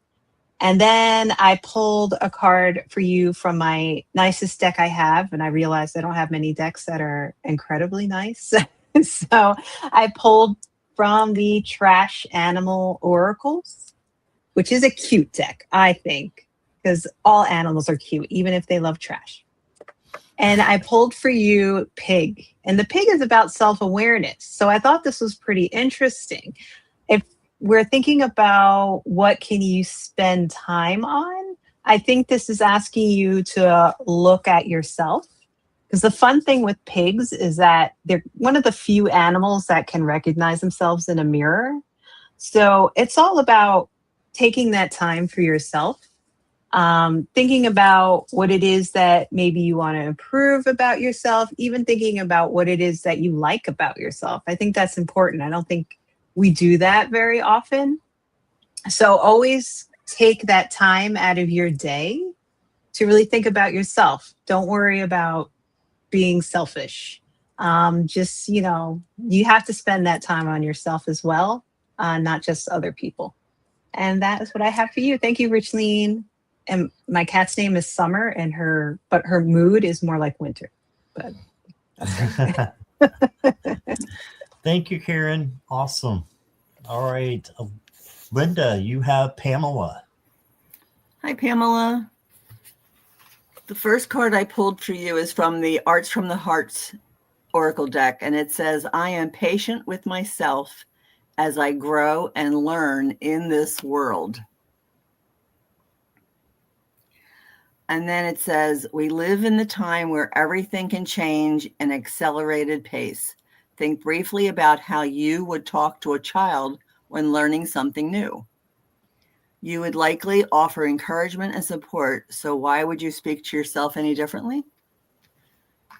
And then I pulled a card for you from my nicest deck I have, and I realized I don't have many decks that are incredibly nice. So I pulled from the Trash Animal Oracles, which is a cute deck, I think, because all animals are cute, even if they love trash. And I pulled for you Pig. And the pig is about self-awareness. So I thought this was pretty interesting. If we're thinking about what can you spend time on, I think this is asking you to look at yourself. Because the fun thing with pigs is that they're one of the few animals that can recognize themselves in a mirror. So it's all about taking that time for yourself. Thinking about what it is that maybe you want to improve about yourself, even thinking about what it is that you like about yourself. I think that's important. I don't think we do that very often. So always take that time out of your day to really think about yourself. Don't worry about being selfish. Just, you have to spend that time on yourself as well, not just other people. And that is what I have for you. Thank you, Richleen. And my cat's name is Summer, and her mood is more like winter. But that's right. Thank you, Karen. Awesome. All right. Linda, you have Pamela. Hi, Pamela. The first card I pulled for you is from the Arts from the Hearts Oracle deck, and it says, I am patient with myself as I grow and learn in this world. And then it says, we live in the time where everything can change in accelerated pace. Think briefly about how you would talk to a child when learning something new. You would likely offer encouragement and support, so why would you speak to yourself any differently?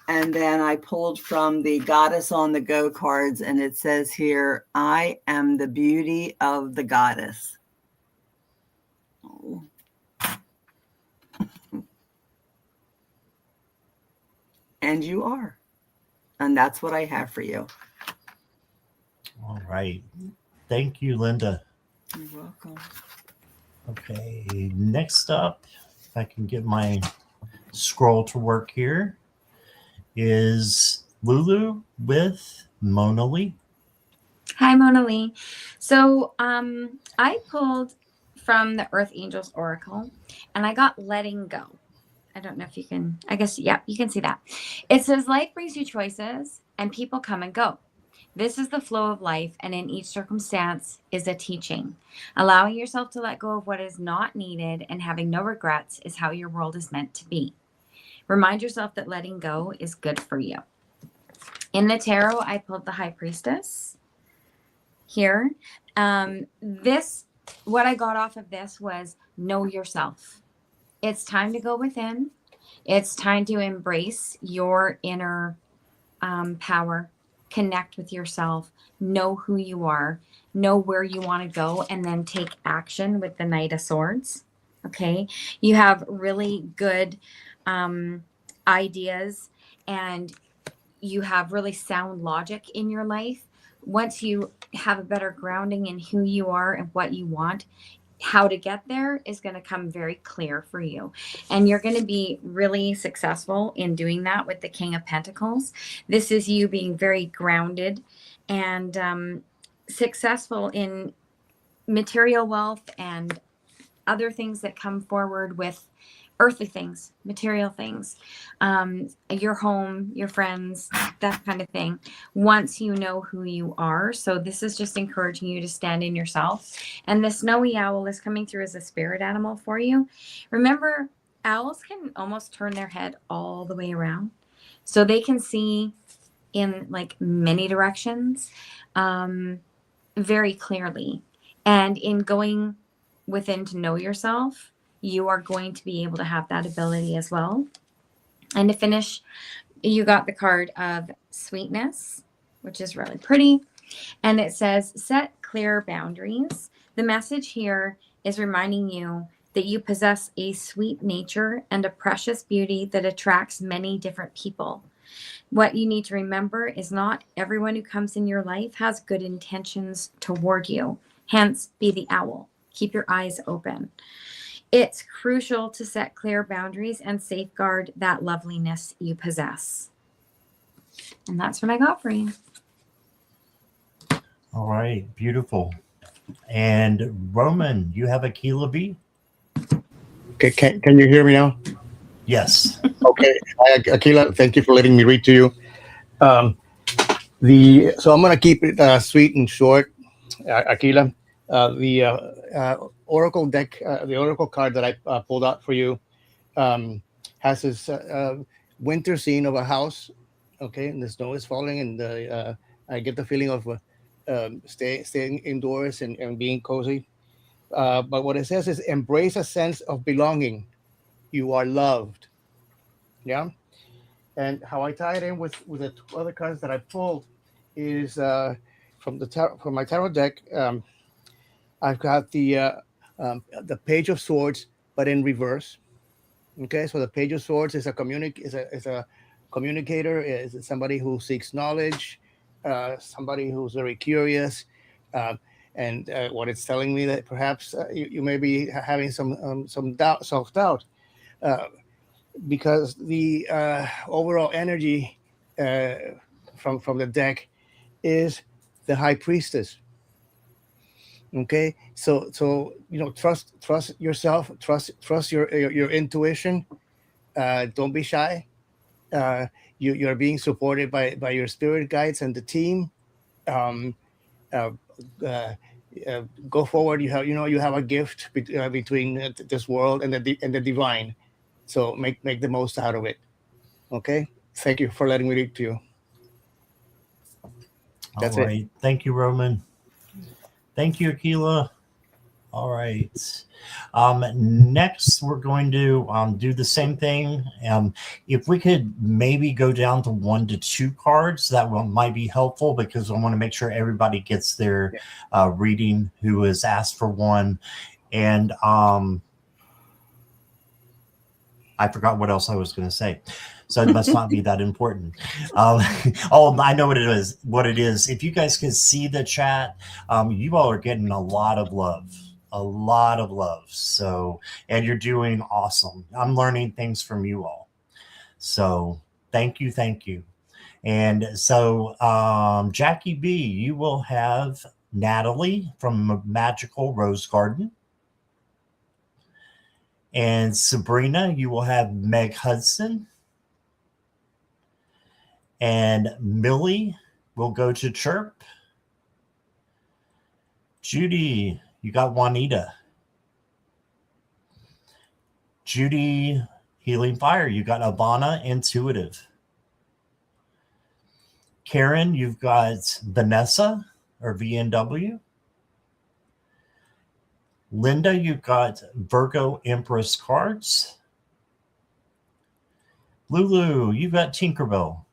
And then I pulled from the Goddess on the Go cards, and it says here, I am the beauty of the goddess. Oh. And you are. And that's what I have for you. All right. Thank you, Linda. You're welcome. Okay. Next up, if I can get my scroll to work here, is Lulu with Mona Lee. Hi, Mona Lee. So I pulled from the Earth Angels Oracle, and I got letting go. I don't know if you can, I guess, yeah, you can see that. It says life brings you choices and people come and go. This is the flow of life, and in each circumstance is a teaching. Allowing yourself to let go of what is not needed and having no regrets is how your world is meant to be. Remind yourself that letting go is good for you. In the tarot, I pulled the High Priestess here. What I got off of this was know yourself. It's time to go within. It's time to embrace your inner power, connect with yourself, know who you are, know where you want to go, and then take action with the Knight of Swords. Okay. You have really good ideas, and you have really sound logic in your life. Once you have a better grounding in who you are and what you want, how to get there is going to come very clear for you. And you're going to be really successful in doing that with the King of Pentacles. This is you being very grounded and successful in material wealth and other things that come forward with earthly things, material things, your home, your friends, that kind of thing, once you know who you are. So this is just encouraging you to stand in yourself. And the snowy owl is coming through as a spirit animal for you. Remember, owls can almost turn their head all the way around. So they can see in like many directions very clearly. And in going within to know yourself, you are going to be able to have that ability as well. And to finish, you got the card of sweetness, which is really pretty. And it says, set clear boundaries. The message here is reminding you that you possess a sweet nature and a precious beauty that attracts many different people. What you need to remember is not everyone who comes in your life has good intentions toward you. Hence, be the owl. Keep your eyes open. It's crucial to set clear boundaries and safeguard that loveliness you possess. And that's what I got for you. All right, beautiful. And Roman, you have Aquila B? Okay, can you hear me now? Yes. Okay, Aquila, thank you for letting me read to you. So I'm going to keep it sweet and short, Aquila. The Oracle deck, the Oracle card that I pulled out for you has this winter scene of a house, okay, and the snow is falling, and I get the feeling of staying indoors and being cozy. But what it says is embrace a sense of belonging. You are loved. Yeah. And how I tie it in with the two other cards that I pulled is from my tarot deck. I've got the Page of Swords, but in reverse. Okay, so the Page of Swords is a communicator, is somebody who seeks knowledge, somebody who's very curious, and what it's telling me that perhaps you may be having some self-doubt, because the overall energy from the deck is the High Priestess. Okay, so trust yourself, trust your intuition. Don't be shy. You're being supported by your spirit guides and the team. Go forward. You have a gift between this world and the divine. So make the most out of it. Okay. Thank you for letting me read to you. That's all right. It. Thank you, Roman. Thank you, Aquila. All right. Next, we're going to do the same thing. If we could maybe go down to 1 to 2 cards, that might be helpful, because I want to make sure everybody gets their reading who has asked for one. And I forgot what else I was going to say. So it must not be that important. I know what it is. What it is. If you guys can see the chat, you all are getting a lot of love. So, and you're doing awesome. I'm learning things from you all. So thank you. And so, Jackie B, you will have Natalie from Magical Rose Garden. And Sabrina, you will have Meg Hudson. And Millie will go to Chirp. Judy, you got Juanita. Judy, Healing Fire, you got Ivana, Intuitive. Karen, you've got Vanessa or VNW. Linda, you've got Virgo Empress cards. Lulu, you've got Tinkerbell.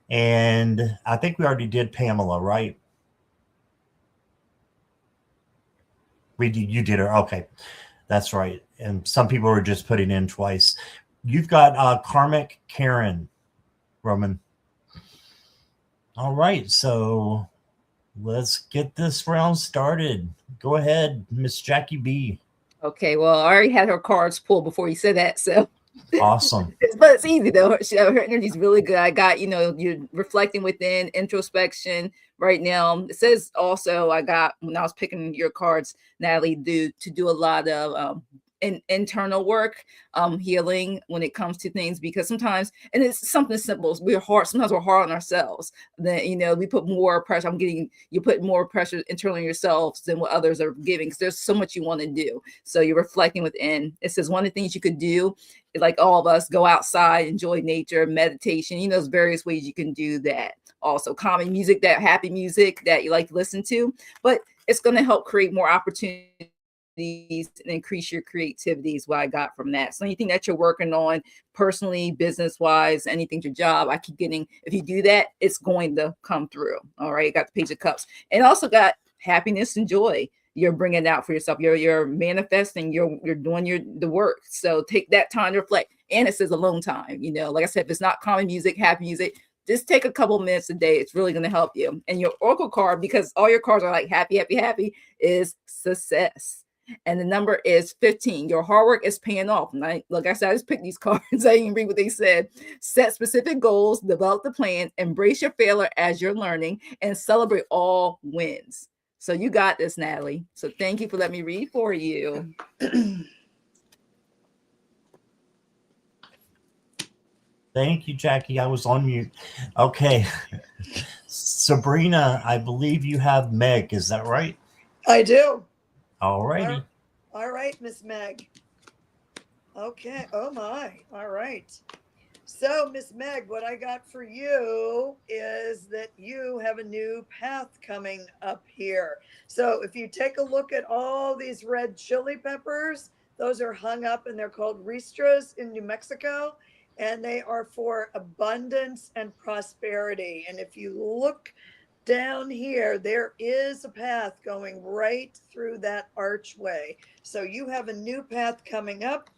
And I think we already did Pamela, right? You did her. Okay. That's right. And some people were just putting in twice. You've got Karmic Karen, Roman. All right. So let's get this round started. Go ahead, Miss Jackie B. Okay, well, I already had her cards pulled before you said that, so Awesome. but it's easy though. Her energy's really good. I got, you're reflecting within, introspection right now. It says also I got, when I was picking your cards, Natalie, to do a lot of internal work, healing when it comes to things, because sometimes, and it's something simple, sometimes we're hard on ourselves. Then we put more pressure. You put more pressure internally on yourselves than what others are giving, because there's so much you want to do. So you're reflecting within. It says one of the things you could do, like all of us, go outside, enjoy nature, meditation. There's various ways you can do that. Also, calming music, that happy music that you like to listen to, but it's going to help create more opportunities and increase your creativity is what I got from that. So anything that you're working on personally, business wise, anything, your job, I keep getting, if you do that, it's going to come through. All right. Got the Page of Cups, and also got happiness and joy. You're bringing it out for yourself. You're manifesting, you're doing the work. So take that time to reflect. And it says alone time, like I said, if it's not common music, happy music, just take a couple minutes a day. It's really going to help you. And your Oracle card, because all your cards are like happy, happy, happy, is success. And the number is 15. Your hard work is paying off. And like I said, I just picked these cards. I didn't read what they said. Set specific goals, develop the plan, embrace your failure as you're learning, and celebrate all wins. So you got this, Natalie. So thank you for letting me read for you. Thank you, Jackie. I was on mute. Okay. Sabrina, I believe you have Meg. Is that right? I do. All righty. All right, Miss Meg. Okay. Oh my. All right. So, Miss Meg, what I got for you is that you have a new path coming up here. So if you take a look at all these red chili peppers, those are hung up and they're called ristras in New Mexico, and they are for abundance and prosperity. And if you look down here, there is a path going right through that archway. So you have a new path coming up,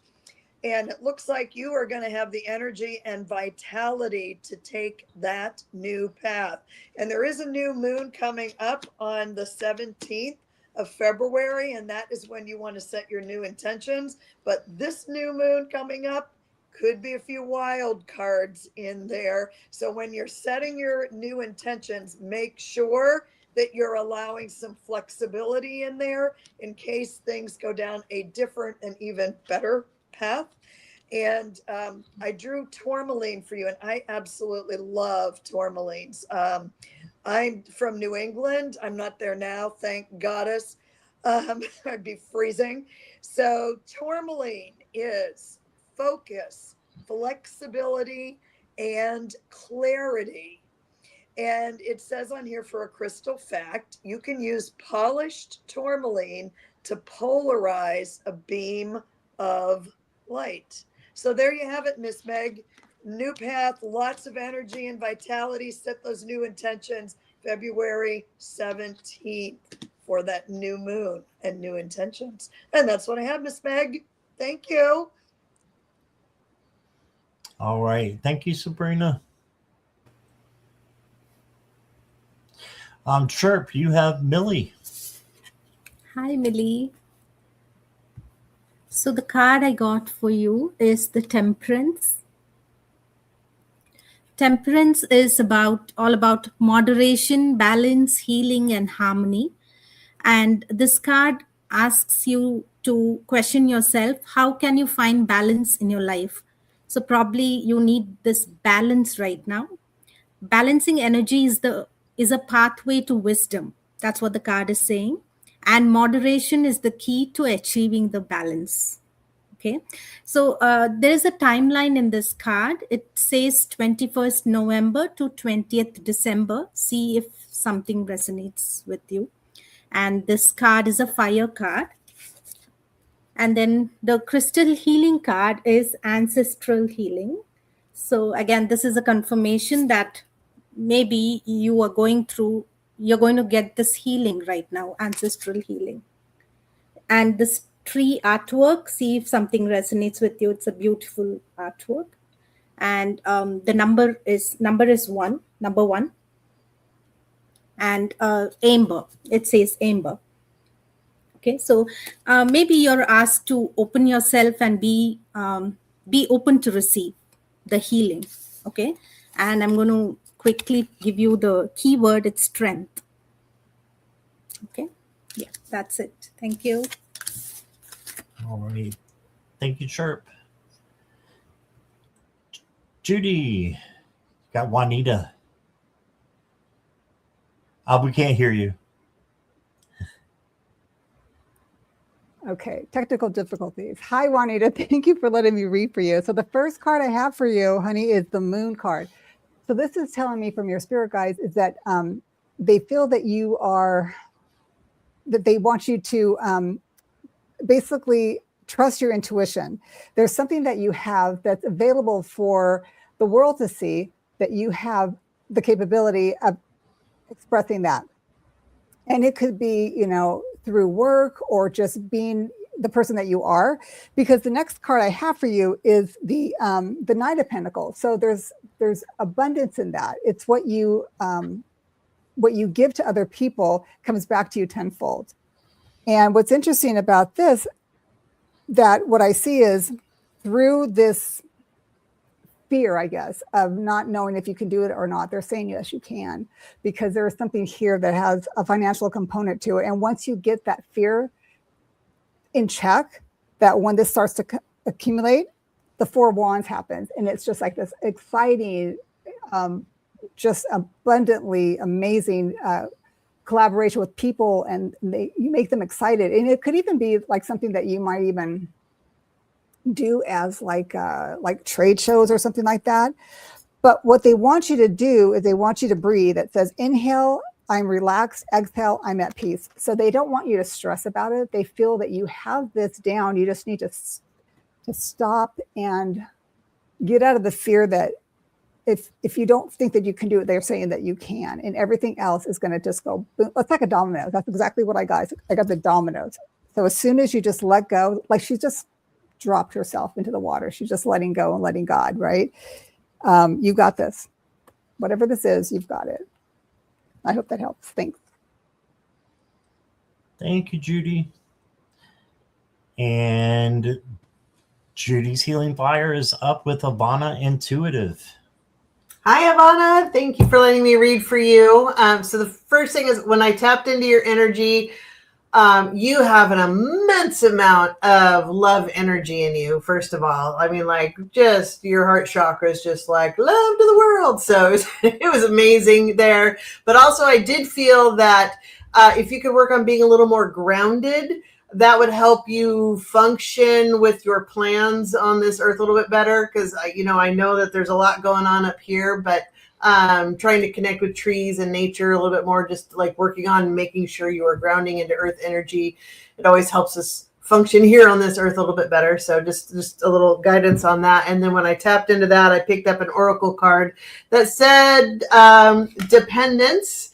and it looks like you are going to have the energy and vitality to take that new path. And there is a new moon coming up on the 17th of February, and that is when you want to set your new intentions. But this new moon coming up could be a few wild cards in there. So when you're setting your new intentions, make sure that you're allowing some flexibility in there in case things go down a different and even better path. And I drew tourmaline for you, and I absolutely love tourmalines. I'm from New England. I'm not there now, thank goddess. I'd be freezing. So tourmaline is focus, flexibility, and clarity. And it says on here, for a crystal fact, you can use polished tourmaline to polarize a beam of light. So there you have it, Miss Meg. New path, lots of energy and vitality. Set those new intentions February 17th for that new moon and new intentions. And that's what I have, Miss Meg. Thank you. All right. Thank you, Sabrina. Chirp, you have Millie. Hi, Millie. So the card I got for you is the Temperance. Temperance is all about moderation, balance, healing, and harmony. And this card asks you to question yourself, how can you find balance in your life? So probably you need this balance right now. Balancing energy is a pathway to wisdom. That's what the card is saying. And moderation is the key to achieving the balance. Okay, so there is a timeline in this card. It says 21st November to 20th December. See if something resonates with you. And this card is a fire card. And then the crystal healing card is ancestral healing. So again, this is a confirmation that maybe you're going to get this healing right now, ancestral healing. And this tree artwork, see if something resonates with you. It's a beautiful artwork. And the number is number one. And amber, it says amber. Okay, so maybe you're asked to open yourself and be open to receive the healing. Okay, and I'm going to quickly give you the keyword. It's strength. Okay, yeah, that's it. Thank you. All right. Thank you, Chirp. Judy, got Juanita. We can't hear you. Okay, technical difficulties. Hi, Juanita. Thank you for letting me read for you. So the first card I have for you, honey, is the moon card. So this is telling me from your spirit guides is that they feel that they want you to basically trust your intuition. There's something that you have that's available for the world to see, that you have the capability of expressing that. And it could be, through work or just being the person that you are, because the next card I have for you is the Knight of Pentacles. So there's abundance in that. It's what you give to other people comes back to you tenfold. And what's interesting about this, that what I see is through this fear, I guess, of not knowing if you can do it or not, they're saying, yes, you can, because there is something here that has a financial component to it. And once you get that fear in check, that when this starts to accumulate, the Four of Wands happens. And it's just like this exciting, just abundantly amazing collaboration with people, and you make them excited. And it could even be like something that you might even do as like trade shows or something like that. But what they want you to do is they want you to breathe. It says, inhale, I'm relaxed. Exhale, I'm at peace. So they don't want you to stress about it. They feel that you have this down. You just need to stop and get out of the fear that if you don't think that you can do it, they're saying that you can, and everything else is going to just go boom. It's like a domino. That's exactly what I got. I got the dominoes. So as soon as you just let go, like she just dropped herself into the water. She's just letting go and letting God, right? You got this. Whatever this is, you've got it. I hope that helps. Thanks. Thank you, Judy. And Judy's Healing Fire is up with Ivana Intuitive. Hi, Ivana. Thank you for letting me read for you. So the first thing is, when I tapped into your energy, you have an immense amount of love energy in you, first of all. I mean, like, just your heart chakra is just like love to the world. So it was amazing there. But also I did feel that if you could work on being a little more grounded, that would help you function with your plans on this earth a little bit better. Because, I know that there's a lot going on up here, but trying to connect with trees and nature a little bit more, just like working on making sure you are grounding into earth energy. It always helps us function here on this earth a little bit better. So just a little guidance on that. And then when I tapped into that, I picked up an oracle card that said dependence.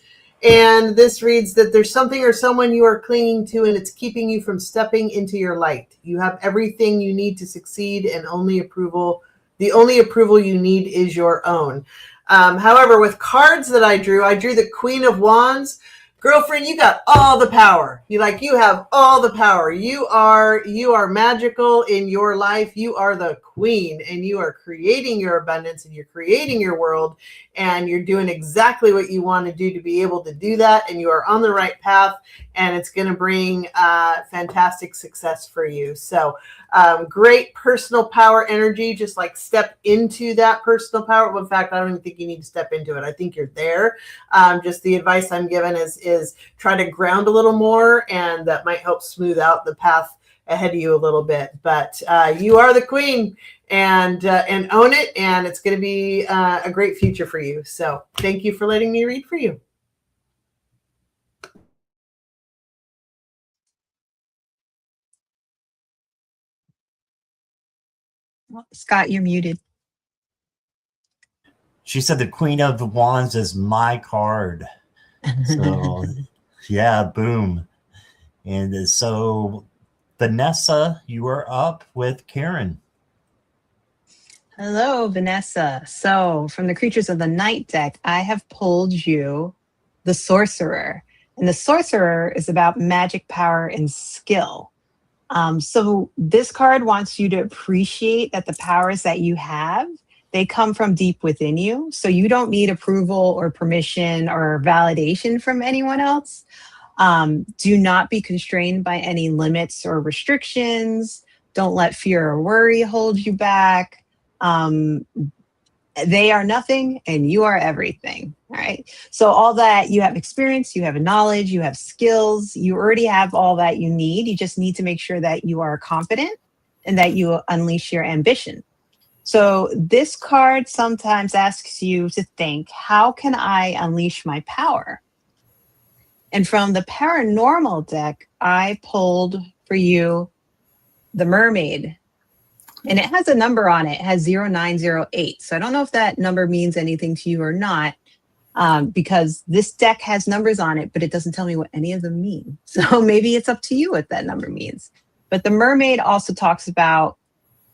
And this reads that there's something or someone you are clinging to, and it's keeping you from stepping into your light. You have everything you need to succeed, and the only approval you need is your own. However, with cards that I drew the Queen of Wands. girlfriend, you got all the power. You have all the power. You are magical in your life. You are the queen, and you are creating your abundance, and you're creating your world, and you're doing exactly what you want to do to be able to do that. And you are on the right path, and it's going to bring fantastic success for you. So great personal power energy. Just like step into that personal power. Well, in fact, I don't even think you need to step into it. I think you're there. Just the advice I'm given is try to ground a little more, and that might help smooth out the path ahead of you a little bit. But you are the queen, and own it, and it's going to be a great future for you. So thank you for letting me read for you. Well, Scott, you're muted. She said the Queen of the Wands is my card. So, yeah, boom. And so, Vanessa, you are up with Karen. Hello, Vanessa. So from the Creatures of the Night deck, I have pulled you the Sorcerer. And the Sorcerer is about magic, power, and skill. So this card wants you to appreciate that the powers that you have, they come from deep within you. So you don't need approval or permission or validation from anyone else. Do not be constrained by any limits or restrictions. Don't let fear or worry hold you back. They are nothing and you are everything. All right. So all that, you have experience, you have knowledge, you have skills, you already have all that you need. You just need to make sure that you are confident and that you unleash your ambition. So this card sometimes asks you to think, how can I unleash my power? And from the paranormal deck, I pulled for you the Mermaid. And it has a number on it. It has 0908. So I don't know if that number means anything to you or not, because this deck has numbers on it, but it doesn't tell me what any of them mean. So maybe it's up to you what that number means. But the Mermaid also talks about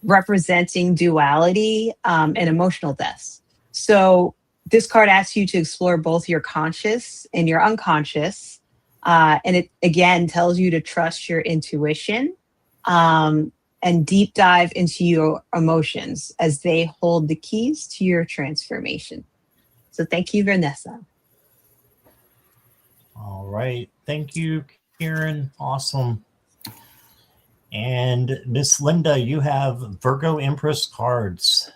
representing duality and emotional deaths. So this card asks you to explore both your conscious and your unconscious. And it, again, tells you to trust your intuition. And deep dive into your emotions as they hold the keys to your transformation. So thank you, Vanessa. All right. Thank you, Karen. Awesome. And Miss Linda, you have Virgo Empress cards.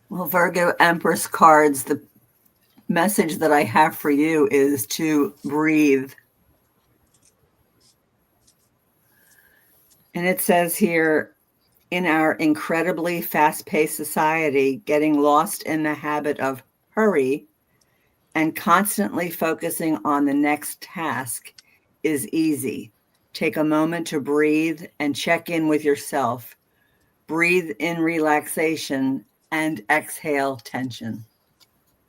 Well, Virgo Empress cards, the message that I have for you is to breathe. And it says here, in our incredibly fast-paced society, getting lost in the habit of hurry and constantly focusing on the next task is easy. Take a moment to breathe and check in with yourself. Breathe in relaxation and exhale tension.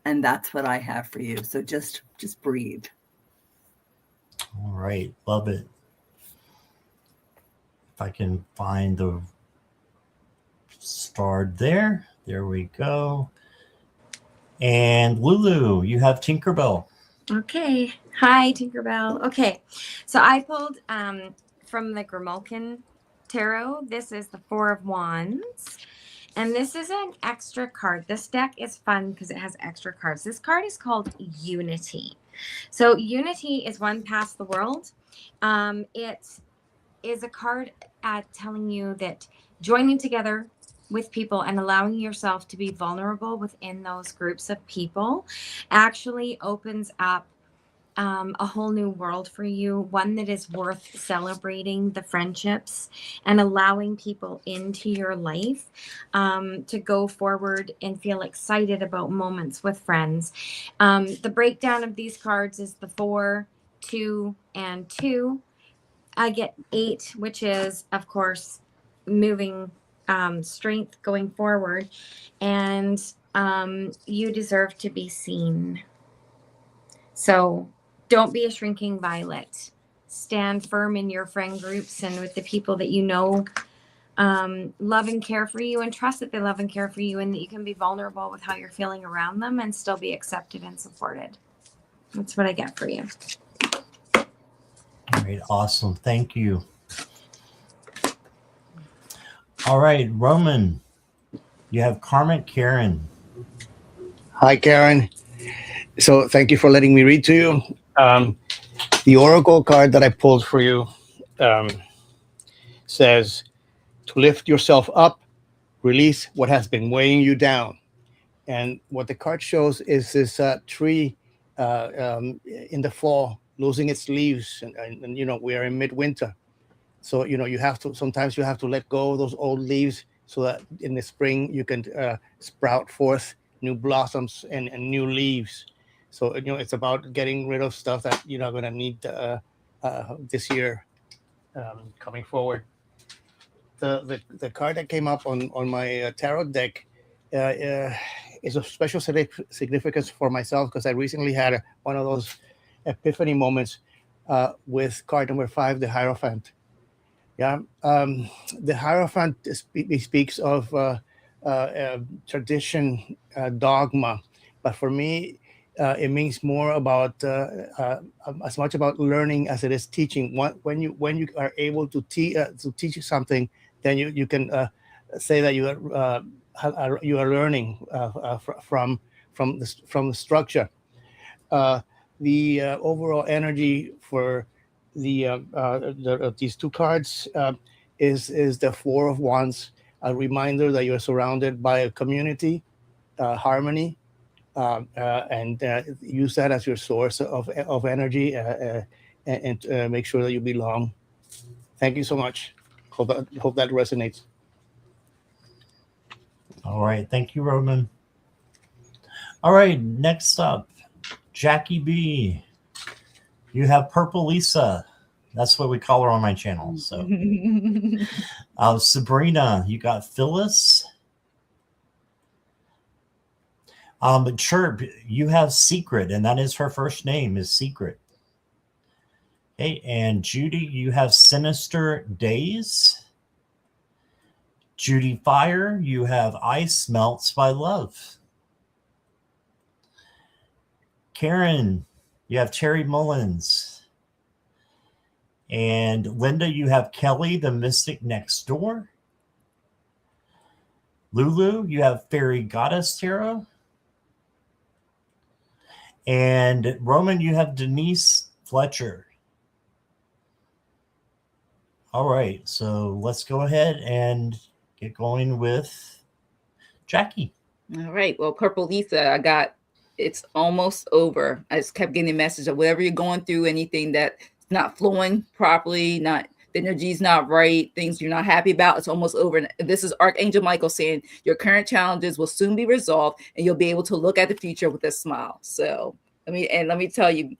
And that's what I have for you. So just breathe. All right. Love it. If I can find the star there. There we go. And Lulu, you have Tinkerbell. Okay. Hi, Tinkerbell. Okay. So I pulled from the Grimalkin Tarot. This is the Four of Wands. And this is an extra card. This deck is fun because it has extra cards. This card is called Unity. So Unity is one past the world. It is a card telling you that joining together with people and allowing yourself to be vulnerable within those groups of people actually opens up a whole new world for you, one that is worth celebrating the friendships and allowing people into your life to go forward and feel excited about moments with friends. The breakdown of these cards is the 4, 2, and 2. I get 8, which is, of course, moving strength going forward. And you deserve to be seen. So don't be a shrinking violet. Stand firm in your friend groups and with the people that you know love and care for you, and trust that they love and care for you, and that you can be vulnerable with how you're feeling around them and still be accepted and supported. That's what I get for you. right, awesome. Thank you. All right, Roman, you have Karmic Karen. Hi, Karen. So thank you for letting me read to you. The Oracle card that I pulled for you says to lift yourself up, release what has been weighing you down. And what the card shows is this tree in the fall losing its leaves, and you know, we are in midwinter, so you know, you have to sometimes you have to let go of those old leaves so that in the spring you can sprout forth new blossoms and new leaves. So you know, it's about getting rid of stuff that you're not going to need this year coming forward. The card that came up on my tarot deck is of special significance for myself because I recently had one of those epiphany moments with card number 5, the Hierophant. Yeah, the Hierophant speaks of tradition, dogma, but for me, it means more about as much about learning as it is teaching. When you are able to teach something, then you can say that you are learning from the structure. The overall energy for these two cards is the Four of Wands, a reminder that you are surrounded by a community, harmony, and use that as your source of energy and make sure that you belong. Thank you so much. Hope that resonates. All right. Thank you, Roman. All right. Next up, Jackie B. You have Purple Lisa. That's what we call her on my channel. So, Sabrina, you got Phyllis. Chirp, you have Secret, and that is her first name is Secret. Okay, and Judy, you have Sinister Days. Judy Fire, you have Ice Melts by Love. Karen, you have Terry Mullins. And Linda, you have Kelly, the Mystic Next Door. Lulu, you have Fairy Goddess Tarot. And Roman, you have Denise Fletcher. All right, so let's go ahead and get going with Jackie. All right. Well, Purple Lisa, it's almost over. I just kept getting the message of whatever you're going through, anything that's not flowing properly, the energy's not right, things you're not happy about, it's almost over. And this is Archangel Michael saying your current challenges will soon be resolved and you'll be able to look at the future with a smile. So let me tell you,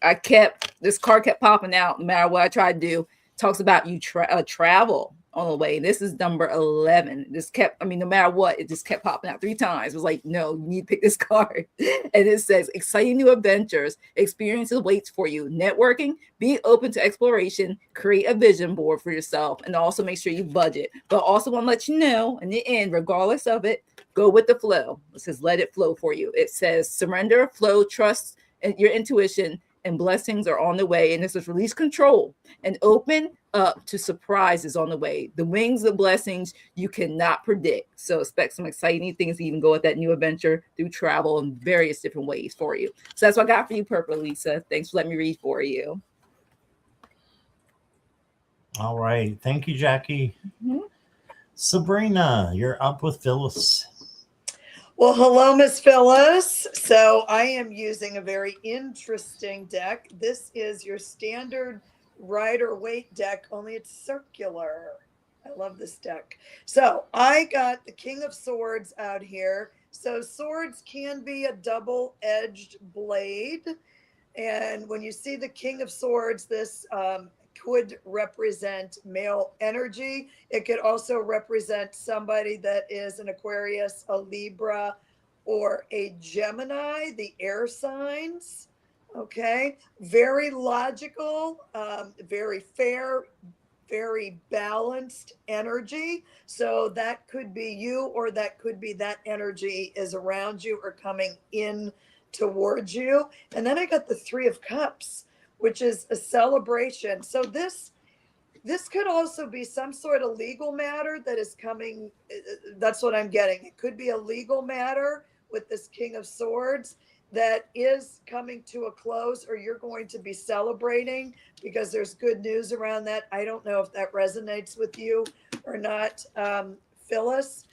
this card kept popping out no matter what I tried to do. It talks about you travel on the way. This is number 11. No matter what, it just kept popping out 3 times. It was like, no, you need to pick this card. And it says, exciting new adventures, experiences waits for you. Networking, be open to exploration, create a vision board for yourself, and also make sure you budget. But also want to let you know, in the end, regardless of it, go with the flow. It says, let it flow for you. It says, surrender, flow, trust, and your intuition, and blessings are on the way. And this is release control and open up to surprises on the way. The wings of blessings you cannot predict. So expect some exciting things to even go at that new adventure through travel in various different ways for you. So that's what I got for you, Purple Lisa. Thanks for letting me read for you. All right. Thank you, Jackie. Mm-hmm. Sabrina, you're up with Phyllis. Well, hello, Miss Phyllis. So I am using a very interesting deck. This is your standard Rider-Waite deck, only it's circular. I love this deck. So I got the King of Swords out here. So swords can be a double-edged blade. And when you see the King of Swords, this could represent male energy. It could also represent somebody that is an Aquarius, a Libra, or a Gemini, the air signs. Okay. Very logical, very fair, very balanced energy. So that could be you, or that could be that energy is around you or coming in towards you. And then I got the 3 of Cups, which is a celebration. So this could also be some sort of legal matter that is coming. That's what I'm getting. It could be a legal matter with this King of Swords that is coming to a close, or you're going to be celebrating because there's good news around that. I don't know if that resonates with you or not, Phyllis.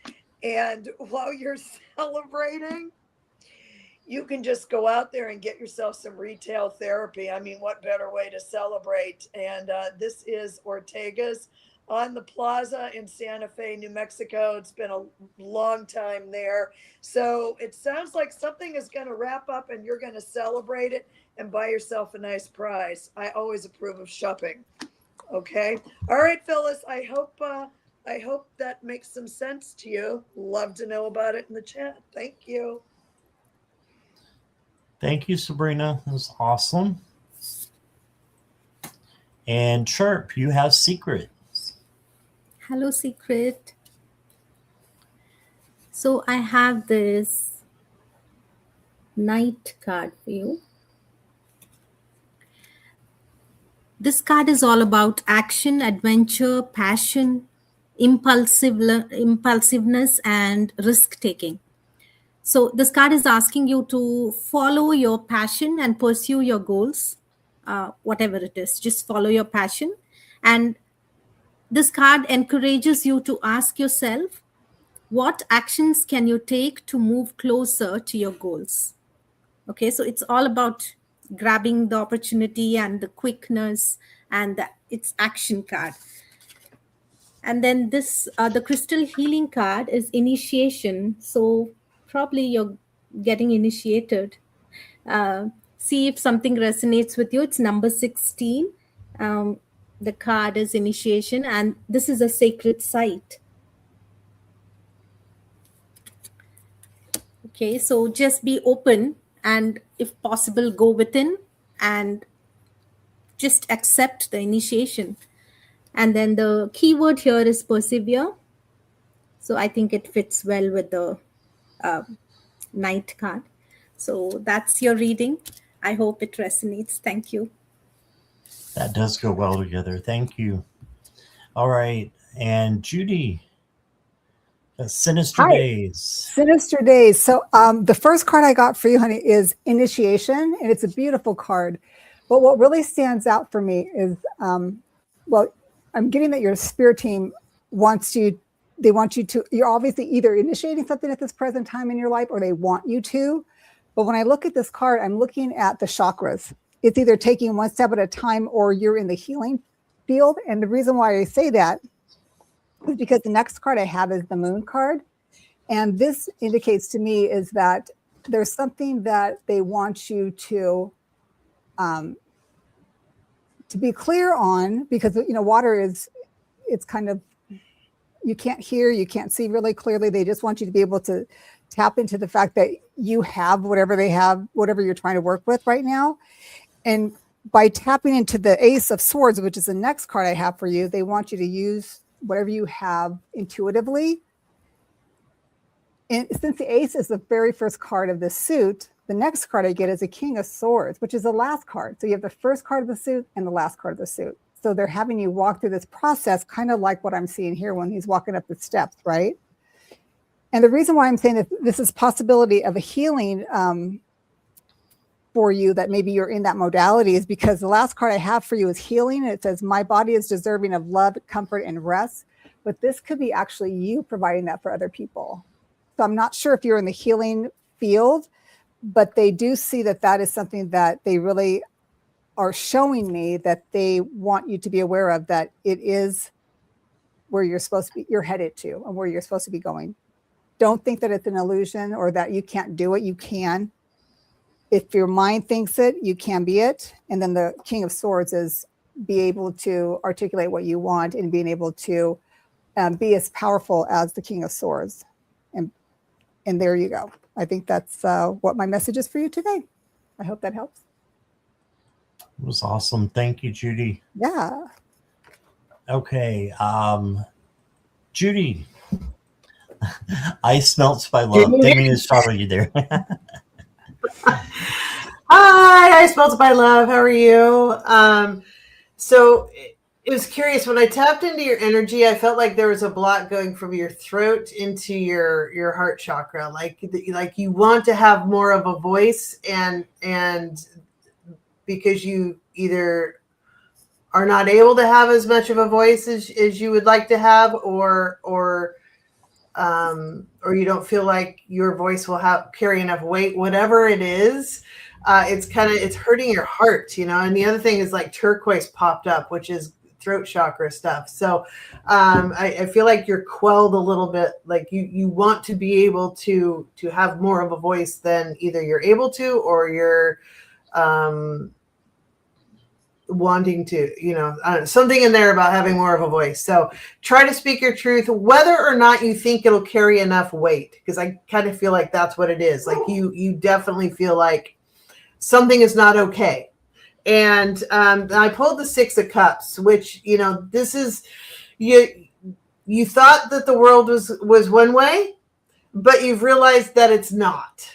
And while you're celebrating, you can just go out there and get yourself some retail therapy. I mean, what better way to celebrate? And this is Ortega's on the plaza in Santa Fe, New Mexico. It's been a long time there. So it sounds like something is going to wrap up and you're going to celebrate it and buy yourself a nice prize. I always approve of shopping. Okay. All right, Phyllis, I hope that makes some sense to you. Love to know about it in the chat. Thank you. Thank you, Sabrina. That was awesome. And Chirp, you have Secret. Hello, Secret. So I have this Knight card for you. This card is all about action, adventure, passion, impulsiveness, and risk-taking. So this card is asking you to follow your passion and pursue your goals, whatever it is. Just follow your passion. And this card encourages you to ask yourself, what actions can you take to move closer to your goals? Okay, so it's all about grabbing the opportunity and the quickness, and it's action card. And then this, the crystal healing card is initiation. So probably you're getting initiated. See if something resonates with you. It's number 16. The card is initiation, and this is a sacred site. Okay, so just be open, and if possible, go within and just accept the initiation. And then the keyword here is persevere. So I think it fits well with the Knight card. So that's your reading. I hope it resonates. Thank you. That does go well together. Thank you. All right. And Judy, Sinister Hi. Days. Sinister Days. So the first card I got for you, honey, is Initiation, and it's a beautiful card. But what really stands out for me is, well, I'm getting that your spirit team wants you, they want you to, you're obviously either initiating something at this present time in your life or they want you to. But when I look at this card, I'm looking at the chakras. It's either taking one step at a time or you're in the healing field. And the reason why I say that is because the next card I have is the Moon card. And this indicates to me is that there's something that they want you to be clear on, because, you know, water is, it's kind of, you can't hear, you can't see really clearly. They just want you to be able to tap into the fact that you have whatever they have, whatever you're trying to work with right now. And by tapping into the Ace of Swords, which is the next card I have for you, they want you to use whatever you have intuitively. And since the Ace is the very first card of this suit, the next card I get is a King of Swords, which is the last card. So you have the first card of the suit and the last card of the suit. So they're having you walk through this process, kind of like what I'm seeing here when he's walking up the steps, right? And the reason why I'm saying that this is possibility of a healing for you, that maybe you're in that modality, is because the last card I have for you is healing. And it says, my body is deserving of love, comfort, and rest. But this could be actually you providing that for other people. So I'm not sure if you're in the healing field, but they do see that that is something that they really are showing me that they want you to be aware of, that it is where you're supposed to be, you're headed to, and where you're supposed to be going. Don't think that it's an illusion or that you can't do it. You can. If your mind thinks it, you can be it. And then the King of Swords is be able to articulate what you want and being able to be as powerful as the King of Swords. And there you go. I think that's what my message is for you today. I hope that helps. It was awesome. Thank you, Judy. Yeah. Okay. Judy. I smelt by love. Didn't mean to startle you there. Hi, Multiply Love. How are you? So it was curious when I tapped into your energy. I felt like there was a block going from your throat into your heart chakra. Like you want to have more of a voice, and because you either are not able to have as much of a voice as you would like to have, or you don't feel like your voice will carry enough weight, whatever it is. It's hurting your heart, and the other thing is like turquoise popped up, which is throat chakra stuff. So I feel like you're quelled a little bit. Like you want to be able to have more of a voice than either you're able to, or you're wanting to, something in there about having more of a voice. So try to speak your truth, whether or not you think it'll carry enough weight, because I kind of feel like that's what it is. Like you definitely feel like something is not okay. And I pulled the 6 of Cups, which, this is, you thought that the world was one way, but you've realized that it's not,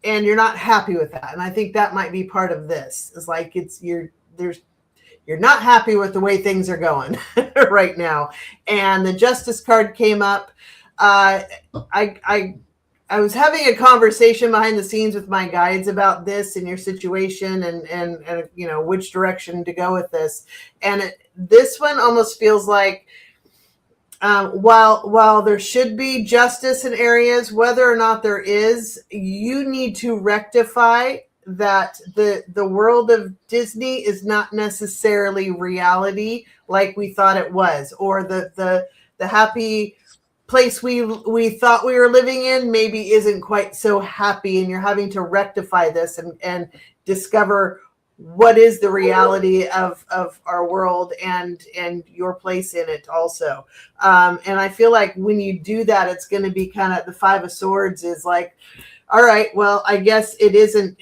and you're not happy with that. And I think that might be part of this. It's like you're not happy with the way things are going right now. And the Justice card came up. I was having a conversation behind the scenes with my guides about this and your situation, and which direction to go with this. And this one almost feels like while there should be justice in areas, whether or not there is, you need to rectify that the world of Disney is not necessarily reality like we thought it was, or the happy place we thought we were living in maybe isn't quite so happy, and you're having to rectify this and discover what is the reality of our world and your place in it also. And I feel like when you do that, it's going to be kind of the 5 of Swords is like, all right, well, I guess it isn't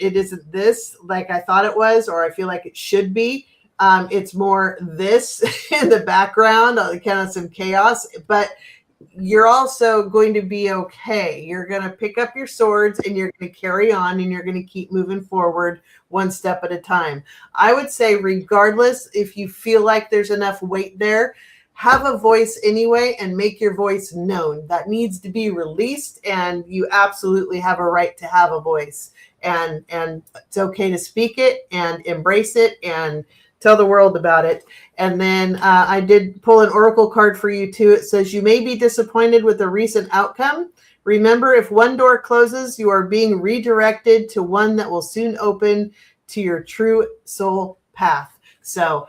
this like I thought it was, or I feel like it should be. It's more this in the background, kind of some chaos, but you're also going to be okay. You're going to pick up your swords and you're going to carry on, and you're going to keep moving forward one step at a time. I would say, regardless if you feel like there's enough weight there, have a voice anyway and make your voice known. That needs to be released, and you absolutely have a right to have a voice. And it's okay to speak it and embrace it and tell the world about it. And then I did pull an oracle card for you too. It says, you may be disappointed with the recent outcome. Remember, if one door closes, you are being redirected to one that will soon open to your true soul path. So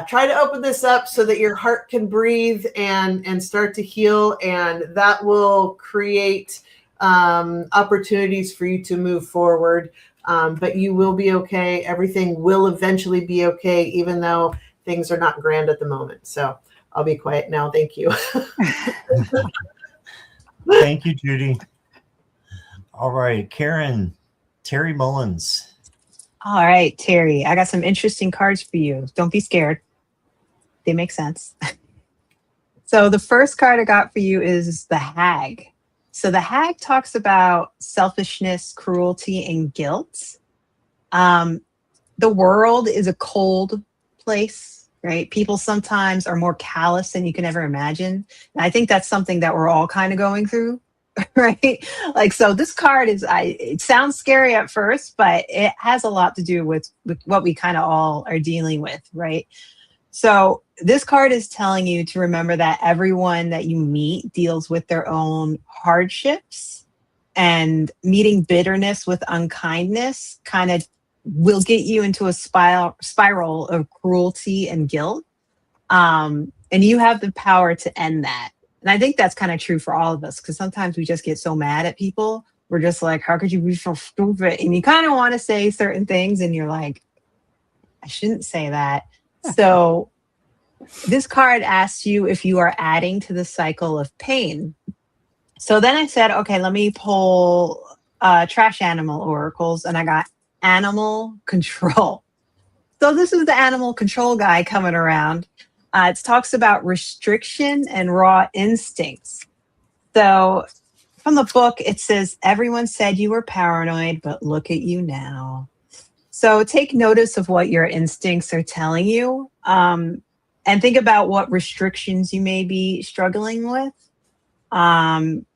try to open this up so that your heart can breathe and start to heal, and that will create opportunities for you to move forward. But you will be okay. Everything will eventually be okay, even though things are not grand at the moment. So I'll be quiet now. Thank you. Thank you, Judy. All right, Karen, Terry Mullins. All right, Terry, I got some interesting cards for you. Don't be scared. They make sense. So the first card I got for you is the Hag. So the Hag talks about selfishness, cruelty, and guilt. The world is a cold place, right? People sometimes are more callous than you can ever imagine. And I think that's something that we're all kind of going through, right? Like, so this card is, it sounds scary at first, but it has a lot to do with what we kind of all are dealing with, right? So this card is telling you to remember that everyone that you meet deals with their own hardships, and meeting bitterness with unkindness kind of will get you into a spiral of cruelty and guilt. And you have the power to end that. And I think that's kind of true for all of us, because sometimes we just get so mad at people. We're just like, how could you be so stupid? And you kind of want to say certain things, and you're like, I shouldn't say that. So this card asks you if you are adding to the cycle of pain. So then I said, okay, let me pull trash animal oracles, and I got animal control. So this is the animal control guy coming around. It talks about restriction and raw instincts. So from the book, it says, everyone said you were paranoid, but look at you now. So take notice of what your instincts are telling you, and think about what restrictions you may be struggling with. And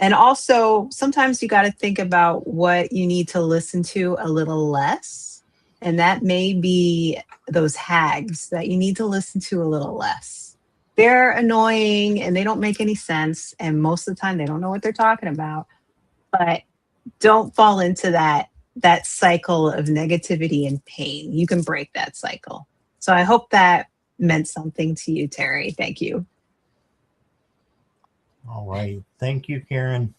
also, sometimes you got to think about what you need to listen to a little less. And that may be those hags that you need to listen to a little less. They're annoying and they don't make any sense. And most of the time, they don't know what they're talking about. But don't fall into that cycle of negativity and pain. You can break that cycle. So I hope that meant something to you, Terry. Thank you. All right. Thank you, Karen.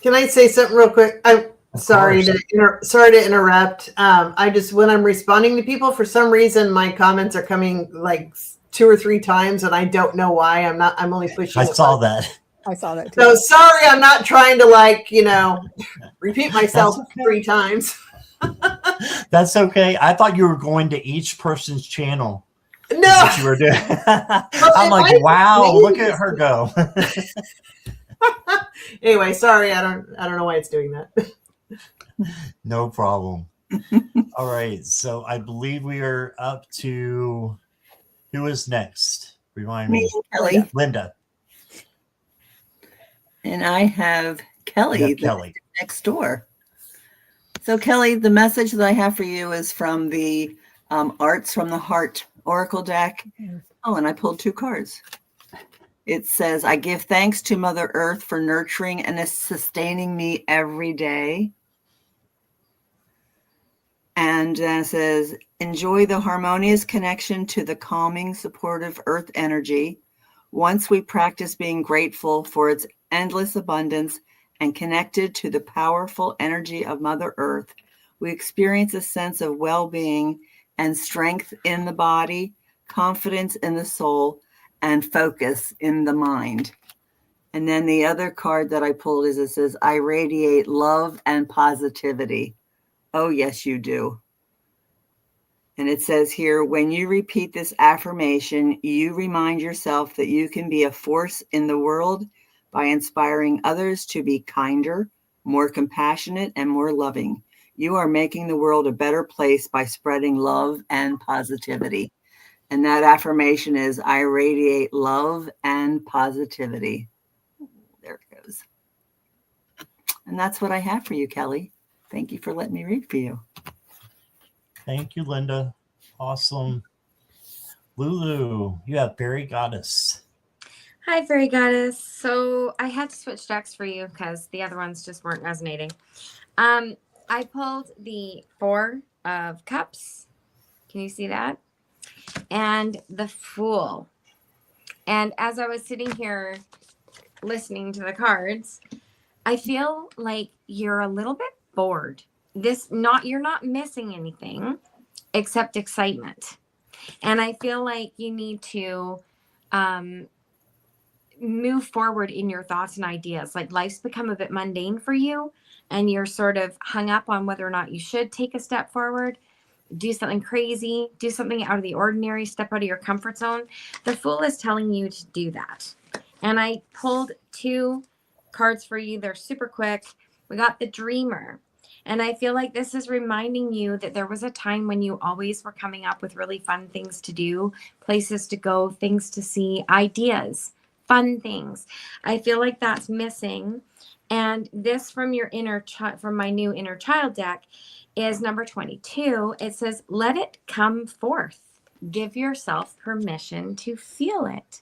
Can I say something real quick? I'm sorry to interrupt. I just, when I'm responding to people, for some reason my comments are coming like 2 or 3 times, and I don't know why. I'm only pushing. I saw that. I saw that too. So sorry, I'm not trying to repeat myself 3 times. That's okay. I thought you were going to each person's channel. No, what you were doing. I'm like, wow, look at her go. Anyway, sorry, I don't know why it's doing that. No problem. All right, so I believe we are up to who is next? Remind me. Kelly. Linda. And I have Kelly, Kelly next door. So Kelly, the message that I have for you is from the Arts from the Heart Oracle deck. Oh, and I pulled 2 cards. It says, I give thanks to Mother Earth for nurturing and sustaining me every day. And then it says, enjoy the harmonious connection to the calming, supportive earth energy. Once we practice being grateful for its endless abundance and connected to the powerful energy of Mother Earth, we experience a sense of well-being and strength in the body, confidence in the soul, and focus in the mind. And then the other card that I pulled is, it says, I radiate love and positivity. Oh, yes, you do. And it says here, when you repeat this affirmation, you remind yourself that you can be a force in the world by inspiring others to be kinder, more compassionate, and more loving. You are making the world a better place by spreading love and positivity. And that affirmation is, I radiate love and positivity. There it goes. And that's what I have for you, Kelly. Thank you for letting me read for you. Thank you, Linda. Awesome. Lulu, you have Fairy Goddess. Hi, Fairy Goddess. So I had to switch decks for you because the other ones just weren't resonating. I pulled the 4 of Cups. Can you see that? And the Fool. And as I was sitting here listening to the cards, I feel like you're a little bit bored. You're not missing anything except excitement. And I feel like you need to move forward in your thoughts and ideas. Like life's become a bit mundane for you, and you're sort of hung up on whether or not you should take a step forward, do something crazy, do something out of the ordinary, step out of your comfort zone. The Fool is telling you to do that. And I pulled 2 cards for you. They're super quick. We got the Dreamer. And I feel like this is reminding you that there was a time when you always were coming up with really fun things to do, places to go, things to see, ideas, fun things. I feel like that's missing. And this from your from my new inner child deck is number 22. It says, let it come forth. Give yourself permission to feel it.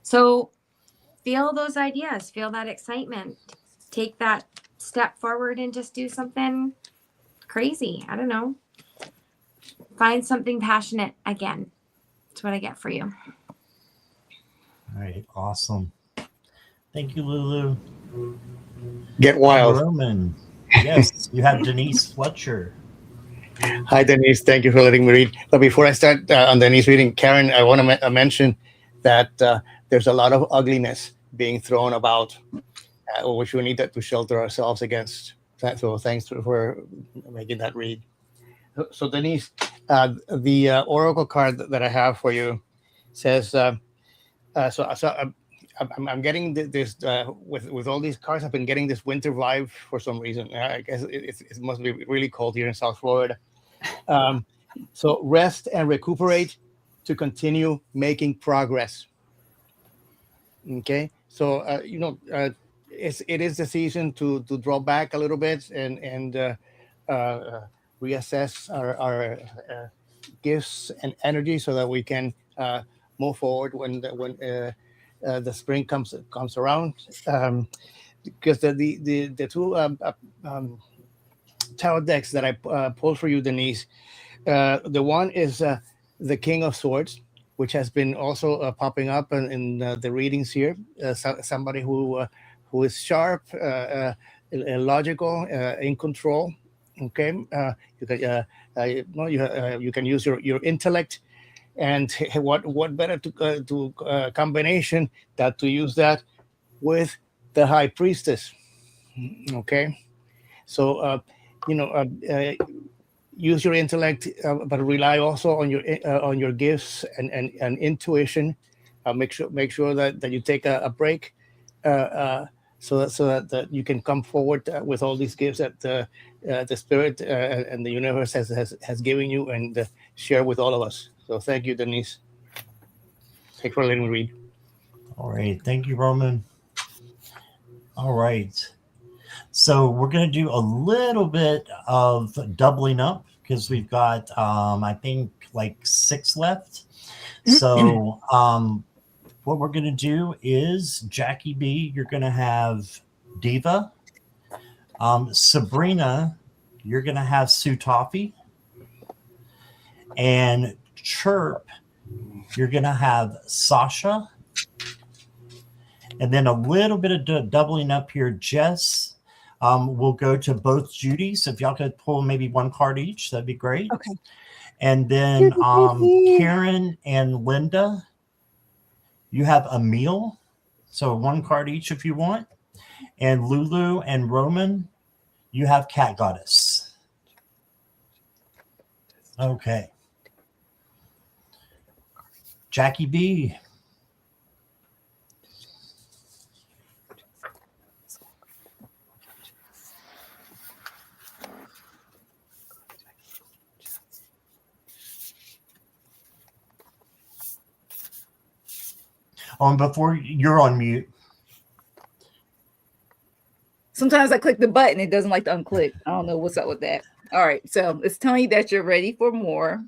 So feel those ideas, feel that excitement, take that step forward and just do something crazy. I don't know. Find something passionate again. That's what I get for you. All right. Awesome. Thank you, Lulu. Get wild. Roman. Yes, you have Denise Fletcher. Hi, Denise. Thank you for letting me read. But before I start on Denise reading, Karen, I want to mention that there's a lot of ugliness being thrown about, which we need to shelter ourselves against. So thanks for making that read. So Denise, the oracle card that I have for you says, I'm getting this with all these cards. I've been getting this winter vibe for some reason. I guess it must be really cold here in South Florida. So rest and recuperate to continue making progress. Okay, so it is the season to draw back a little bit and reassess our gifts and energy so that we can move forward when the spring comes around. Because the two tarot decks that I pulled for you, Denise, the one is the King of Swords, which has been also popping up in the readings here. Somebody who is sharp, logical, in control. Okay, you can use your intellect, and what better to combination that to use that with the High Priestess. Okay, so use your intellect, but rely also on your gifts and intuition. Make sure that you take a break, so that you can come forward with all these gifts that the spirit and the universe has given you, and share with all of us. So thank you, Denise. Thanks for letting me read. All right, thank you, Roman. All right. So we're going to do a little bit of doubling up because we've got, I think, like 6 left. So what we're going to do is, Jackie B, you're going to have Diva. Sabrina, you're going to have Sutafi. And Chirp, you're going to have Sasha. And then a little bit of doubling up here, Jess. We'll go to both Judy. So if y'all could pull maybe one card each, that'd be great. Okay. And then Karen and Linda, you have Emil. So one card each if you want. And Lulu and Roman, you have Cat Goddess. Okay. Jackie B. Before you're on mute. Sometimes I click the button, it doesn't like to unclick. I don't know what's up with that. All right, so it's telling you that you're ready for more.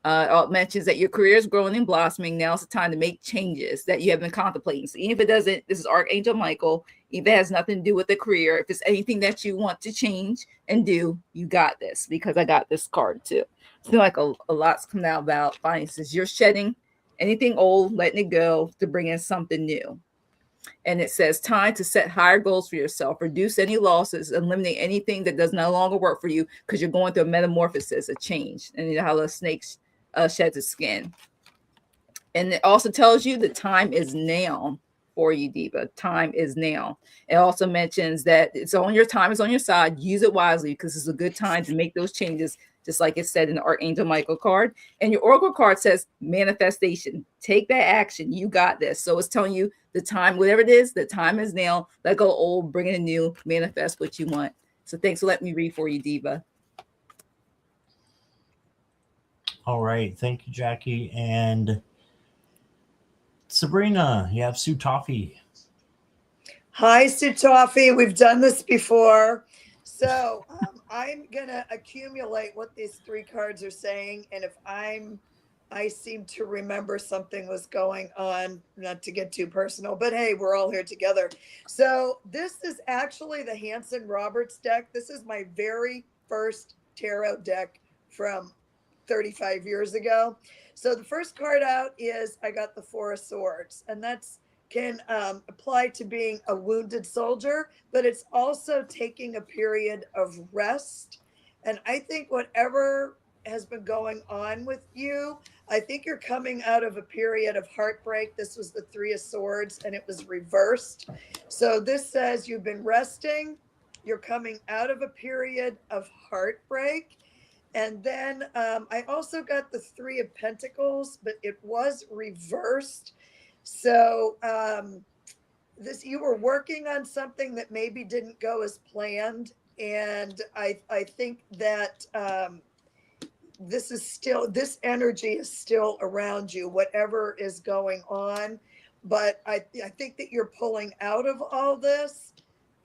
It mentions that your career is growing and blossoming. Now it's the time to make changes that you have been contemplating. So even if it doesn't, this is Archangel Michael. Even if it has nothing to do with the career, if it's anything that you want to change and do, you got this, because I got this card too. I feel like a lot's coming out about finances. You're shedding anything old, letting it go to bring in something new. And it says time to set higher goals for yourself, reduce any losses, eliminate anything that does no longer work for you, because you're going through a metamorphosis, a change. And you know how the snake sheds its skin. And it also tells you the time is now for you, Diva. Time is now. It also mentions that it's on your time is on your side. Use it wisely, because it's a good time to make those changes, just like it said in the Archangel Michael card. And your Oracle card says manifestation. Take that action. You got this. So it's telling you the time, whatever it is, the time is now. Let go old, bring in new, manifest what you want. So thanks for letting me read for you, Diva. All right. Thank you, Jackie. And Sabrina, you have Sutafi. Hi, Sutafi. We've done this before. So I'm going to accumulate what these 3 cards are saying. And if I seem to remember something was going on, not to get too personal, but hey, we're all here together. So this is actually the Hanson Roberts deck. This is my very first tarot deck from 35 years ago. So the first card out is, I got the 4 of Swords, and that's can apply to being a wounded soldier, but it's also taking a period of rest. And I think whatever has been going on with you, I think you're coming out of a period of heartbreak. This was the 3 of Swords, and it was reversed. So this says you've been resting. You're coming out of a period of heartbreak. And then I also got the 3 of Pentacles, but it was reversed. So you were working on something that maybe didn't go as planned, and I think that this energy is still around you, whatever is going on. But I think that you're pulling out of all this,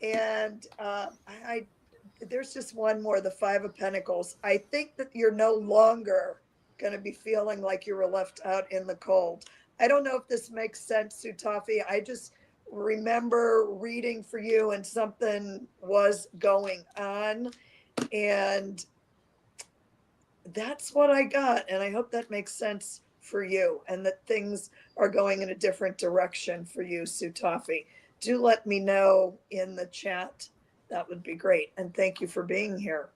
and there's just one more, the Five of Pentacles. I think that you're no longer going to be feeling like you were left out in the cold. I don't know if this makes sense, Sutafi. I just remember reading for you and something was going on, and that's what I got. And I hope that makes sense for you and that things are going in a different direction for you, Sutafi. Do let me know in the chat. That would be great. And thank you for being here.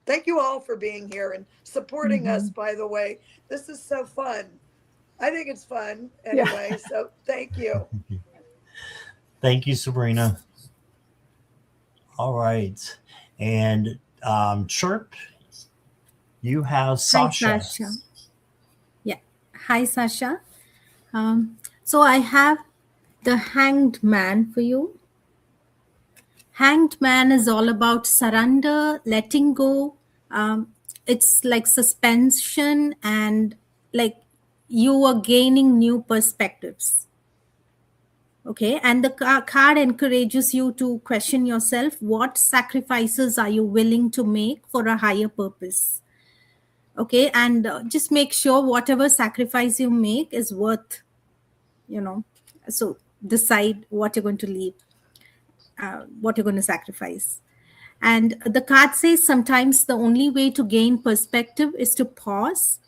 Thank you all for being here and supporting us, by the way. This is so fun. I think it's fun anyway. Yeah. So thank you. Thank you, Sabrina. All right. And Chirp, you have Sasha. Hi, Sasha. Yeah. Hi, Sasha. So I have the Hanged Man for you. Hanged Man is all about surrender, letting go. It's like suspension, and like you are gaining new perspectives. Okay, and the card encourages you to question yourself. What sacrifices are you willing to make for a higher purpose? Okay, and just make sure whatever sacrifice you make is worth, so decide what you're going to leave, what you're going to sacrifice. And the card says sometimes the only way to gain perspective is to pause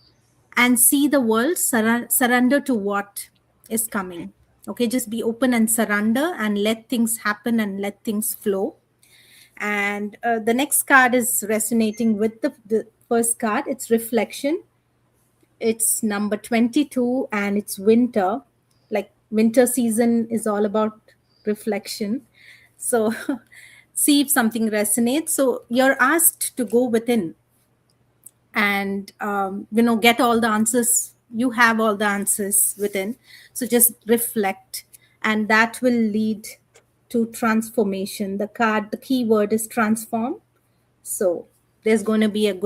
and see the world, surrender to what is coming. Okay, just be open and surrender and let things happen and let things flow. And the next card is resonating with the first card. It's reflection. It's number 22 and it's winter. Like winter season is all about reflection. So see if something resonates. So you're asked to go within and, get all the answers. You have all the answers within. So just reflect, and that will lead to transformation. The key word is transform. So there's going to be a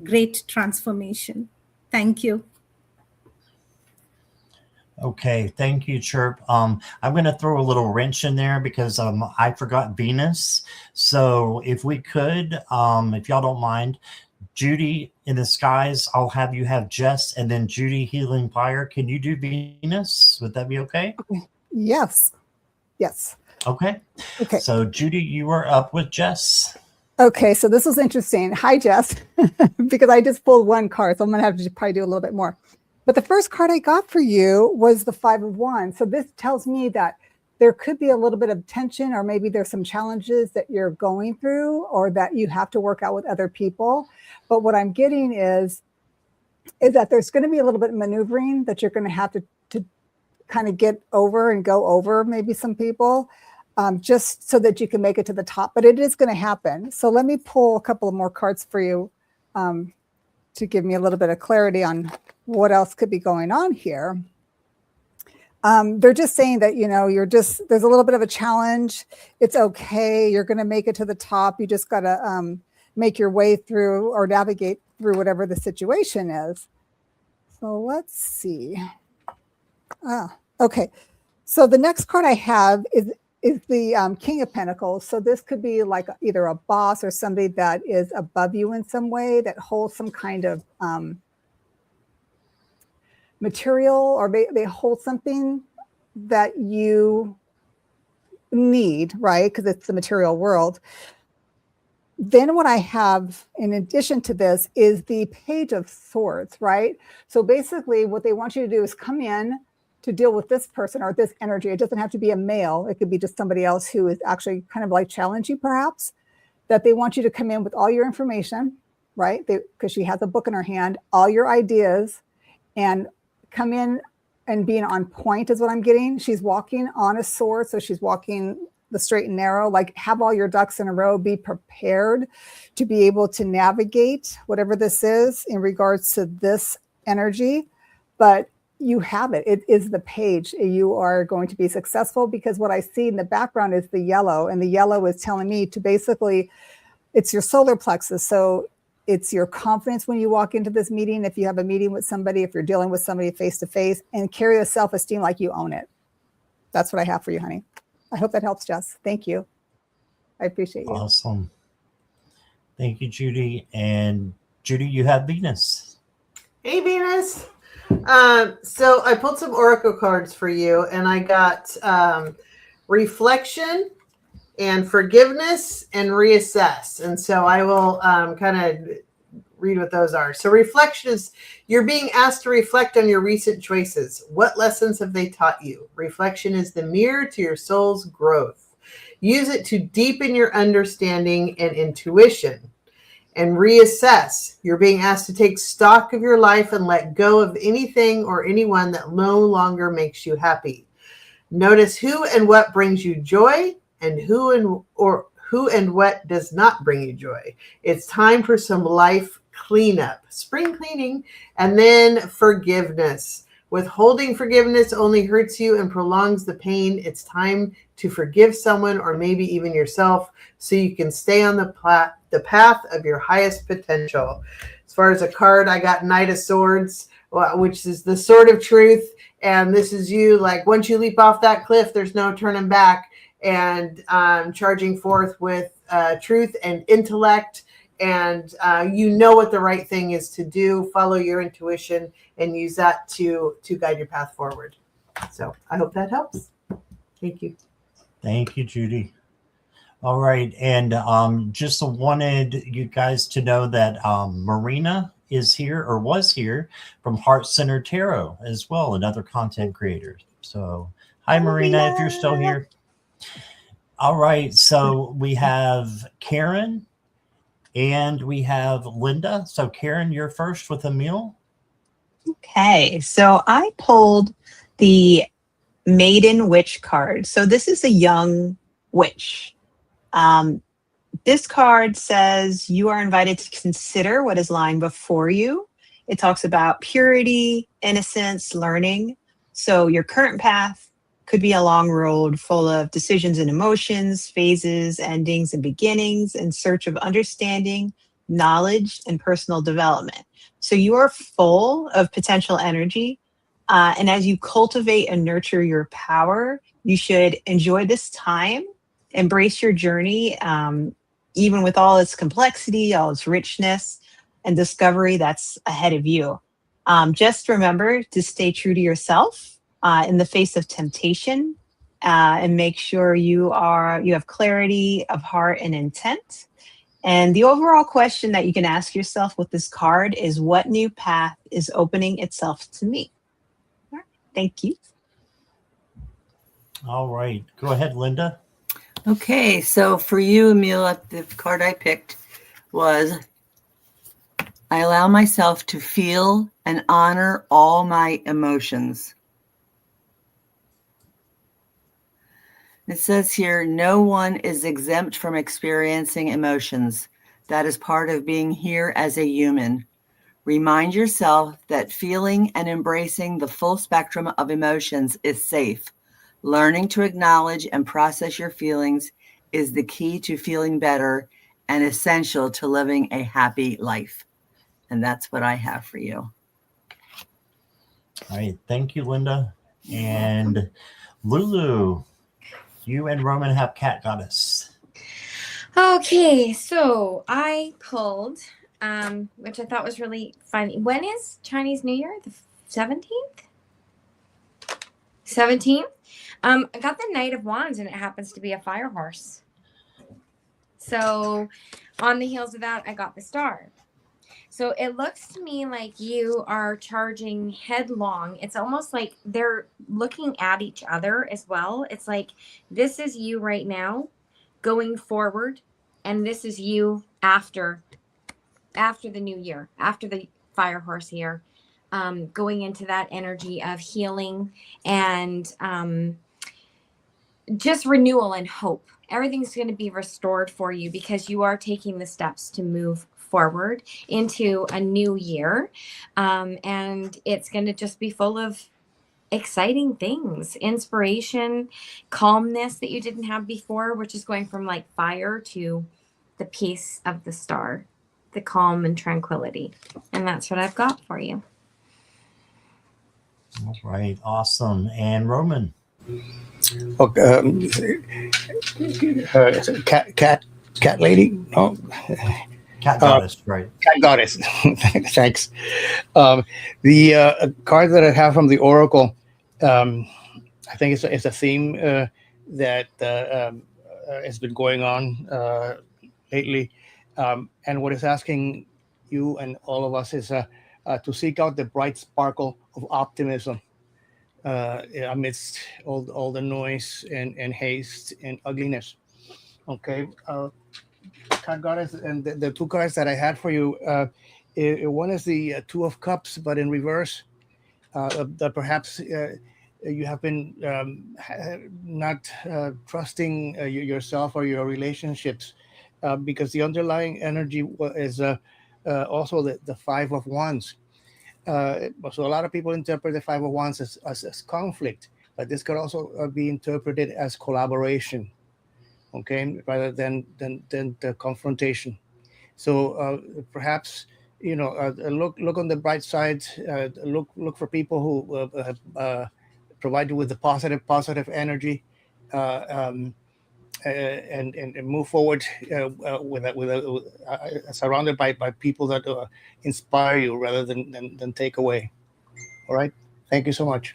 great transformation. Thank you. Okay, thank you, Chirp. I'm going to throw a little wrench in there because I forgot Venus. So if we could, if y'all don't mind, Judy in the skies, I'll have you have Jess, and then Judy healing fire. Can you do Venus? Would that be okay? Yes. Okay. So Judy, you are up with Jess. Okay, so this is interesting. Hi, Jess, because I just pulled one card, so I'm going to have to probably do a little bit more. But the first card I got for you was the Five of Wands. So this tells me that there could be a little bit of tension, or maybe there's some challenges that you're going through or that you have to work out with other people. But what I'm getting is that there's going to be a little bit of maneuvering that you're going to have to kind of get over and go over maybe some people, just so that you can make it to the top. But it is going to happen. So let me pull a couple of more cards for you to give me a little bit of clarity on what else could be going on here. They're just saying that, there's a little bit of a challenge. It's okay. You're going to make it to the top. You just got to make your way through or navigate through whatever the situation is. So let's see. Okay. So the next card I have is the King of Pentacles. So this could be like either a boss or somebody that is above you in some way, that holds some kind of material, or they hold something that you need, right? Because it's the material world. Then what I have in addition to this is the Page of Swords, right? So basically what they want you to do is come in to deal with this person or this energy. It doesn't have to be a male. It could be just somebody else who is actually kind of like challenging, perhaps, that they want you to come in with all your information, right? Because she has a book in her hand, all your ideas, and come in and being on point is what I'm getting. She's walking on a sword. So she's walking the straight and narrow, like have all your ducks in a row, be prepared to be able to navigate whatever this is in regards to this energy. But you have it. It is the page. You are going to be successful, because what I see in the background is the yellow, and the yellow is telling me to basically, it's your solar plexus. So it's your confidence when you walk into this meeting. If you have a meeting with somebody, if you're dealing with somebody face to face, and carry a self-esteem like you own it. That's what I have for you, honey. I hope that helps, Jess. Thank you. I appreciate you. Awesome. Thank you, Judy. And Judy, you have Venus. Hey, Venus. So I pulled some oracle cards for you, and I got reflection and forgiveness and reassess. And so I will kind of read what those are. So reflection is, you're being asked to reflect on your recent choices. What lessons have they taught you? Reflection is the mirror to your soul's growth. Use it to deepen your understanding and intuition. And reassess. You're being asked to take stock of your life and let go of anything or anyone that no longer makes you happy. Notice who and what brings you joy, and who and what does not bring you joy. It's time for some life cleanup, spring cleaning, and then forgiveness. Withholding forgiveness only hurts you and prolongs the pain. It's time to forgive someone, or maybe even yourself, so you can stay on the path of your highest potential. As far as a card, I got Knight of Swords, which is the sword of truth. And this is you, like, once you leap off that cliff, there's no turning back. And charging forth with truth and intellect. And you know what the right thing is to do. Follow your intuition and use that to guide your path forward. So I hope that helps. Thank you. Thank you, Judy. All right. And just wanted you guys to know that Marina is here, or was here, from Heart Center Tarot as well, another content creator. So hi, Marina, if you're still here. All right. So we have Karen and we have Linda. So Karen, you're first with Emil. Okay, so I pulled the Maiden Witch card. So this is a young witch. This card says you are invited to consider what is lying before you. It talks about purity, innocence, learning. So your current path could be a long road full of decisions and emotions, phases, endings, and beginnings, in search of understanding, knowledge, and personal development. So you are full of potential energy. And as you cultivate and nurture your power, you should enjoy this time, embrace your journey, even with all its complexity, all its richness and discovery that's ahead of you. Just remember to stay true to yourself in the face of temptation, and make sure you have clarity of heart and intent. And the overall question that you can ask yourself with this card is, what new path is opening itself to me? All right, thank you. All right. Go ahead, Linda. Okay, so for you, Emil, the card I picked was, I allow myself to feel and honor all my emotions. It says here, no one is exempt from experiencing emotions. That is part of being here as a human. Remind yourself that feeling and embracing the full spectrum of emotions is safe. Learning to acknowledge and process your feelings is the key to feeling better and essential to living a happy life. And that's what I have for you. All right. Thank you, Linda. And Lulu, you and Roman have Cat Goddess. Okay, so I pulled, which I thought was really funny. When is Chinese New Year? The 17th? 17th? I got the Knight of Wands, and it happens to be a fire horse. So on the heels of that, I got the Star. So it looks to me like you are charging headlong. It's almost like they're looking at each other as well. It's like, this is you right now going forward, and this is you after the new year, after the fire horse year, going into that energy of healing and just renewal and hope everything's going to be restored for you because you are taking the steps to move forward into a new year. And it's going to just be full of exciting things, inspiration, calmness that you didn't have before, which is going from like fire to the peace of the star, the calm and tranquility. And that's what I've got for you. All right, awesome. And Roman. Okay, cat lady? No. Cat goddess, right? Cat goddess. Thanks. The card that I have from the Oracle, I think it's a theme that has been going on lately, and what it's asking you and all of us is to seek out the bright sparkle of optimism amidst all the noise and haste and ugliness. Okay. Cat goddess, and the two cards that I had for you, one is the Two of Cups, but in reverse. That perhaps you have been not trusting yourself or your relationships, because the underlying energy is also the Five of Wands. So a lot of people interpret the Five of Wands as conflict, but this could also be interpreted as collaboration. Okay, rather than the confrontation. So perhaps look on the bright side. Look for people who provide you with the positive energy, and move forward surrounded by people that inspire you rather than take away. All right. Thank you so much.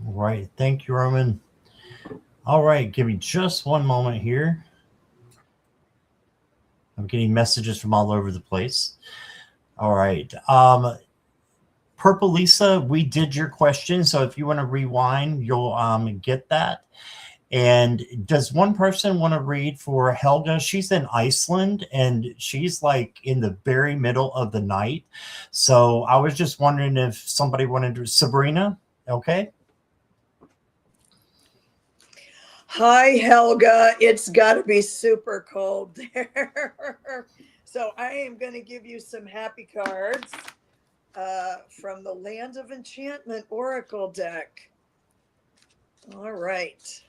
All right. Thank you, Roman. All right, give me just one moment here. I'm getting messages from all over the place. All right. Purple Lisa, we did your question, so if you want to rewind, you'll get that. And does one person want to read for Helga? She's in Iceland, and she's like in the very middle of the night. So I was just wondering if somebody wanted to... Sabrina, okay? Hi, Helga. It's got to be super cold there. So I am going to give you some happy cards from the Land of Enchantment Oracle deck. All right.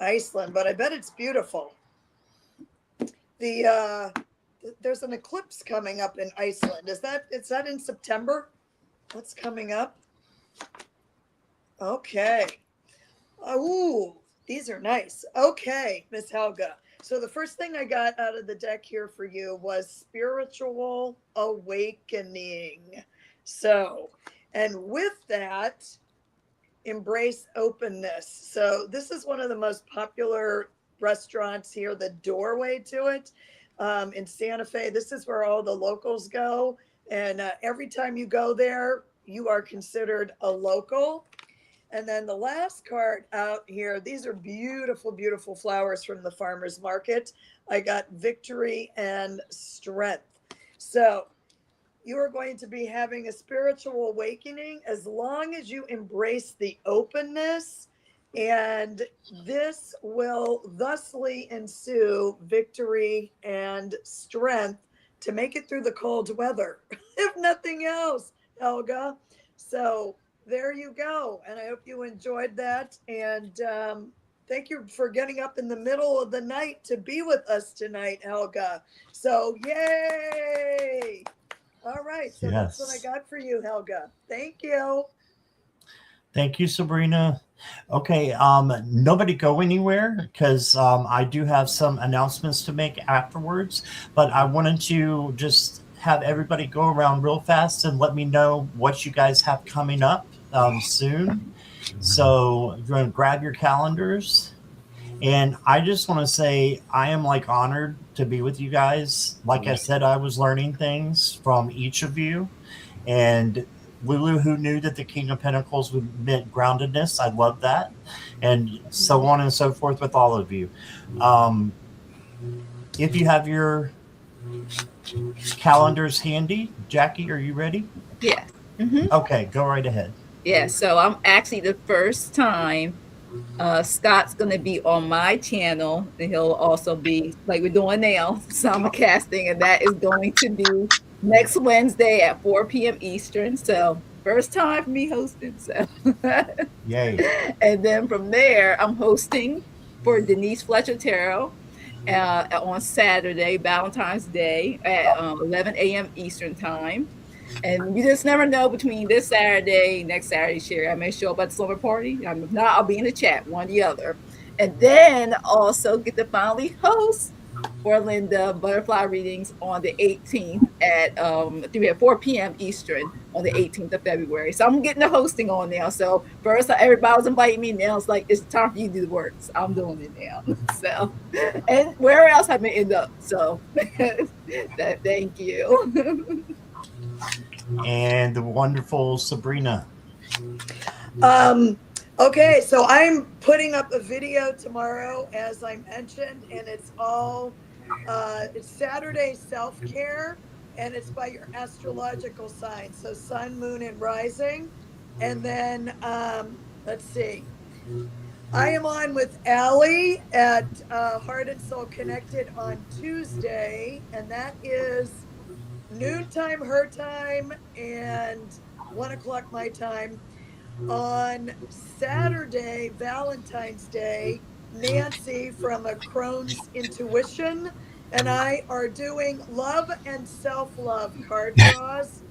Iceland, but I bet it's beautiful. There's an eclipse coming up in Iceland. Is that in September? What's coming up? Okay. Ooh. These are nice. Okay, Miss Helga. So the first thing I got out of the deck here for you was spiritual awakening. So, and with that, embrace openness. So this is one of the most popular restaurants here, the doorway to it in Santa Fe. This is where all the locals go. And every time you go there, you are considered a local. And then the last card out here, these are beautiful, beautiful flowers from the farmer's market. I got victory and strength. So you are going to be having a spiritual awakening as long as you embrace the openness, and this will thusly ensue victory and strength to make it through the cold weather, if nothing else, Helga. So there you go. And I hope you enjoyed that. And thank you for getting up in the middle of the night to be with us tonight, Helga. So yay. All right. So yes. That's what I got for you, Helga. Thank you. Thank you, Sabrina. Okay. Nobody go anywhere because I do have some announcements to make afterwards, but I wanted to just have everybody go around real fast and let me know what you guys have coming up soon. So you're going to grab your calendars. And I just want to say I am like honored to be with you guys. Like I said, I was learning things from each of you. And Lulu, who knew that the King of Pentacles meant groundedness, I love that. And so on and so forth with all of you. If you have your calendars handy, Jackie, are you ready? Yeah. Okay, go right ahead. Yeah, so I'm actually the first time Scott's going to be on my channel, and he'll also be, like we're doing now, simulcasting, and that is going to be next Wednesday at 4 p.m. Eastern. So first time for me hosting. So Yay. And then from there, I'm hosting for Denise Fletcher Tarot on Saturday, Valentine's Day at 11 a.m. Eastern time. And you just never know between this Saturday, next Saturday, Sherry. I may show up at the slumber party. If not, I'll be in the chat, one or the other. And then also get to finally host for Linda butterfly readings on the 18th at 4 p.m. Eastern on the 18th of February. So I'm getting the hosting on now. So first, everybody was inviting me. Now it's like, it's time for you to do the work. So I'm doing it now. So, and where else have I end up? So thank you. And the wonderful Sabrina. Okay, so I'm putting up a video tomorrow, as I mentioned, and it's Saturday self-care, and it's by your astrological sign. So sun, moon, and rising. And then, let's see. I am on with Allie at Heart and Soul Connected on Tuesday, and that is noontime her time and 1 o'clock my time. On Saturday, Valentine's Day, Nancy from A Crone's Intuition and I are doing love and self-love card draws,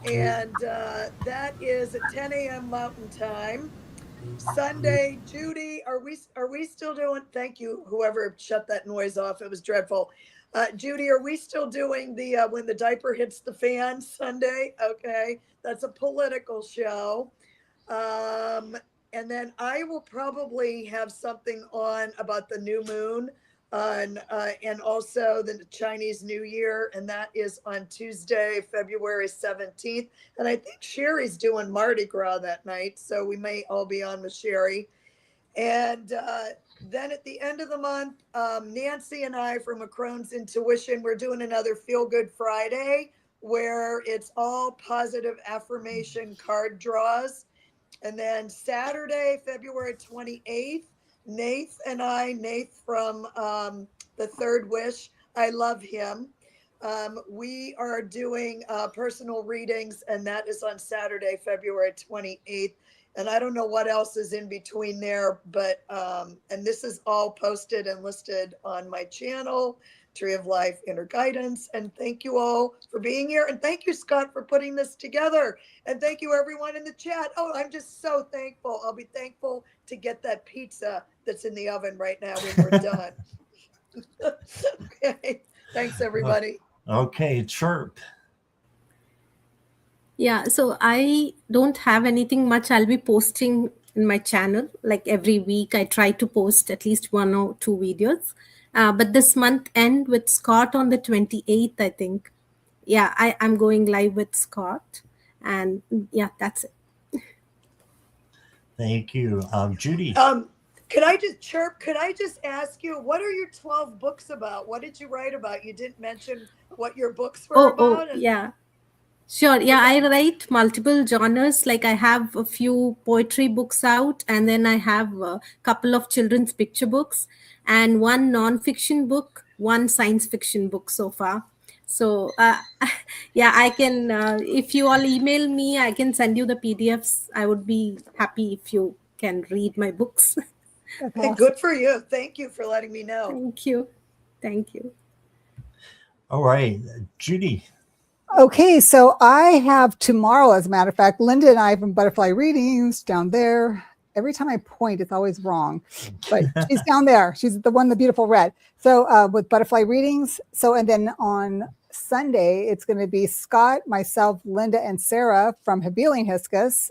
and that is at 10 a.m. Mountain Time. Sunday, Judy, are we still doing? Thank you, whoever shut that noise off. It was dreadful. Judy, are we still doing the when the diaper hits the fan Sunday? Okay, that's a political show. And then I will probably have something on about the new moon on and also the Chinese New Year, and that is on Tuesday, February 17th. And I think Sherry's doing Mardi Gras that night, so we may all be on with Sherry. And then at the end of the month, Nancy and I from A Crone's Intuition, we're doing another Feel Good Friday where it's all positive affirmation card draws. And then Saturday, February 28th, Nath from The Third Wish, I love him. We are doing personal readings, and that is on Saturday, February 28th. And I don't know what else is in between there, but, and this is all posted and listed on my channel, Tree of Life Inner Guidance. And thank you all for being here. And thank you, Scott, for putting this together. And thank you, everyone in the chat. Oh, I'm just so thankful. I'll be thankful to get that pizza that's in the oven right now when we're done. Okay. Thanks, everybody. Okay, chirp. Yeah, so I don't have anything much I'll be posting in my channel. Like every week, I try to post at least 1 or 2 videos. But this month end with Scott on the 28th, I think. Yeah, I'm going live with Scott. And yeah, that's it. Thank you. Judy. Could I just chirp? Could I just ask you, what are your 12 books about? What did you write about? You didn't mention what your books were about. Oh, yeah. Sure. Yeah, I write multiple genres. Like I have a few poetry books out, and then I have a couple of children's picture books, and one nonfiction book, one science fiction book so far. So, yeah, I can, if you all email me, I can send you the PDFs. I would be happy if you can read my books. Okay, good for you. Thank you for letting me know. Thank you. Thank you. All right, Judy. Okay, so I have tomorrow, as a matter of fact, Linda and I from Butterfly Readings down there. Every time I point, it's always wrong, but she's down there. She's the one, the beautiful red. So with Butterfly Readings. So, and then on Sunday, it's going to be Scott, myself, Linda, and Sarah from Hibiscus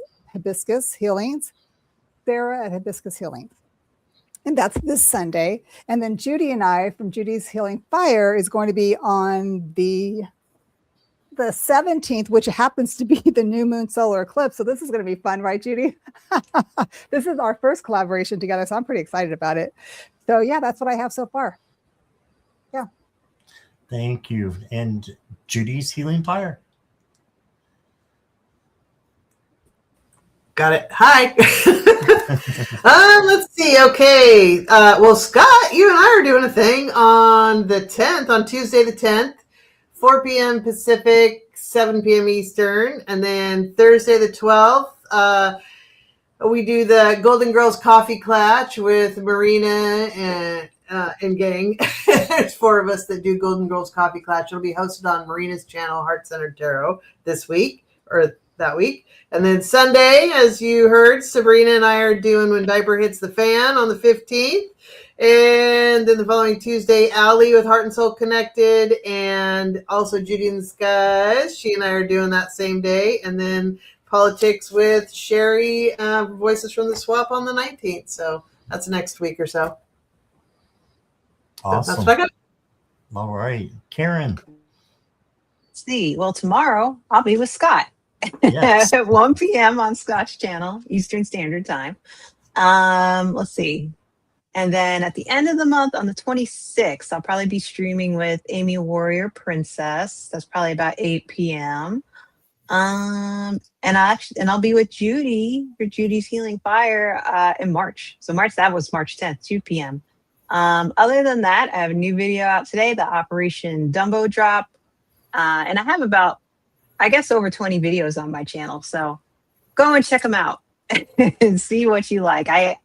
Healings. Sarah at Hibiscus Healings. And that's this Sunday. And then Judy and I from Judy's Healing Fire is going to be on the 17th, which happens to be the new moon solar eclipse. So this is going to be fun, right, Judy? This is our first collaboration together, so I'm pretty excited about it. So yeah, that's what I have so far. Yeah. Thank you. And Judy's Healing Fire. Got it. Hi. Let's see. Okay. Well, Scott, you and I are doing a thing on the 10th, on Tuesday the 10th, 4 p.m. Pacific, 7 p.m. Eastern. And then Thursday the 12th, we do the Golden Girls Coffee Clutch with Marina and gang. There's 4 of us that do Golden Girls Coffee Clutch. It'll be hosted on Marina's channel, Heart Centered Tarot, this week or that week. And then Sunday, as you heard, Sabrina and I are doing When Diaper Hits the Fan on the 15th. And then the following Tuesday, Allie with Heart and Soul Connected, and also Judy in the Skies. She and I are doing that same day. And then Politics with Sherry, Voices from the Swamp on the 19th. So that's next week or so. Awesome. That's what I got. All right. Karen. Let's see. Well, tomorrow I'll be with Scott Yes. at 1 p.m. on Scott's channel, Eastern Standard Time. Let's see. And then at the end of the month, on the 26th, I'll probably be streaming with Amy Warrior Princess. That's probably about 8 p.m. And I'll be with Judy for Judy's Healing Fire in March. So that was March 10th, 2 p.m. Other than that, I have a new video out today, the Operation Dumbo Drop. And I have about, I guess, over 20 videos on my channel. So go and check them out and see what you like. I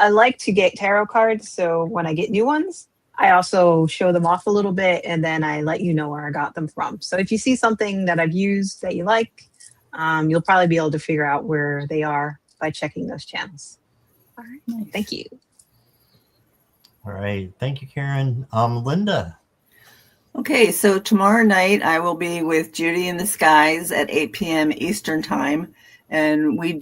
like to get tarot cards. So when I get new ones, I also show them off a little bit and then I let you know where I got them from. So if you see something that I've used that you like, you'll probably be able to figure out where they are by checking those channels. All right. Thank you. All right. Thank you, Karen. Linda. Okay, so tomorrow night I will be with Judy in the Skies at 8 p.m. Eastern Time. And we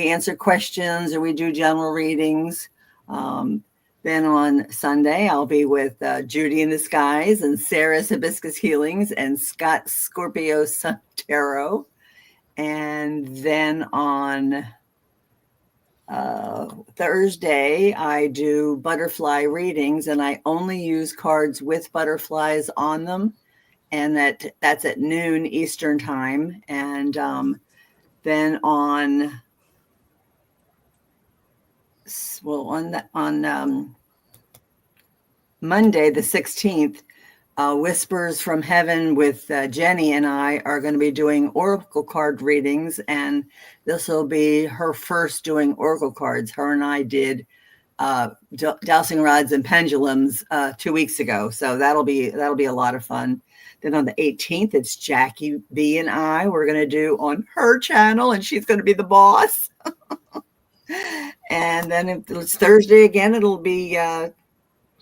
answer questions or we do general readings. Then on Sunday, I'll be with Judy in the Skies and Sarah's Hibiscus Healings and Scott Scorpio Sun Tarot. And then on Thursday, I do butterfly readings, and I only use cards with butterflies on them. And that's at noon Eastern Time. And then on Monday, the 16th, Whispers from Heaven with Jenny and I are going to be doing oracle card readings, and this will be her first doing oracle cards. Her and I did dowsing rods and pendulums 2 weeks ago, so that'll be a lot of fun. Then on the 18th, it's Jackie B and I. We're going to do on her channel, and she's going to be the boss. And then if it's Thursday again, it'll be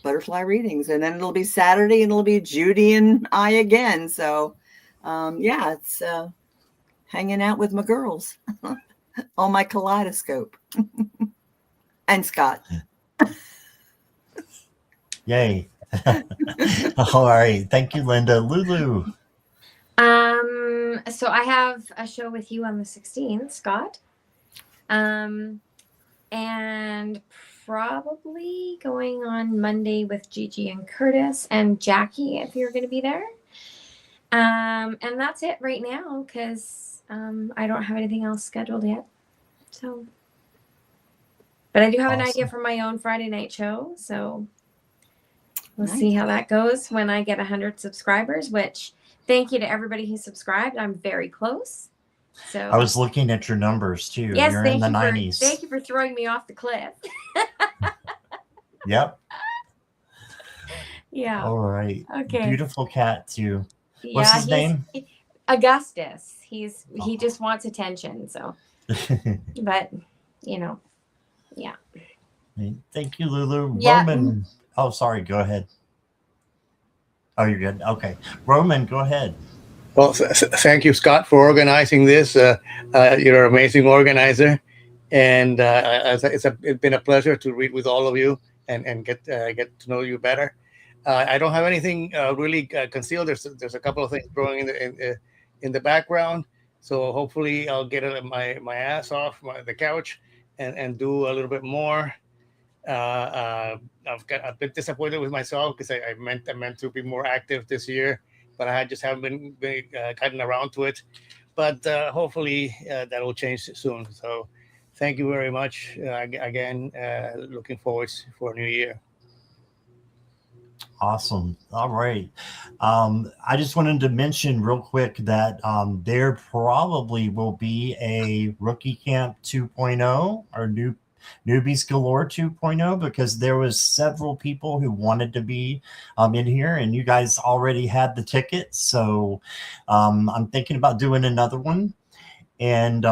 butterfly readings, and then it'll be Saturday and it'll be Judy and I again. So it's hanging out with my girls on my kaleidoscope. And Scott. Yay. All right. Thank you, Linda. Lulu. So I have a show with you on the 16th, Scott. And probably going on Monday with Gigi and Curtis and Jackie, if you're going to be there. And that's it right now, because I don't have anything else scheduled yet. So, but I do have an idea for my own Friday night show. So we'll see how that goes when I get 100 subscribers, which thank you to everybody who subscribed. I'm very close. So I was looking at your numbers too. Yes, You're in the 90s. Thank you for throwing me off the cliff. Yep. Yeah. All right. Okay. Beautiful cat too. What's his name? Augustus. He just wants attention. So, but yeah. Thank you, Lulu. Yeah. Roman. Oh, sorry. Go ahead. Oh, you're good. Okay. Roman, go ahead. Well, thank you, Scott, for organizing this. You're an amazing organizer, and it's been a pleasure to read with all of you and get to know you better. I don't have anything really concealed. There's a couple of things growing in the background, so hopefully I'll get my ass off the couch and do a little bit more. I've been disappointed with myself because I meant to be more active this year, but I just haven't been gotten around to it. But hopefully that will change soon. So thank you very much. Again, looking forward for a new year. Awesome. All right. I just wanted to mention real quick that there probably will be a Rookie Camp 2.0 or Newbies Galore 2.0, because there was several people who wanted to be in here, and you guys already had the tickets. So I'm thinking about doing another one. And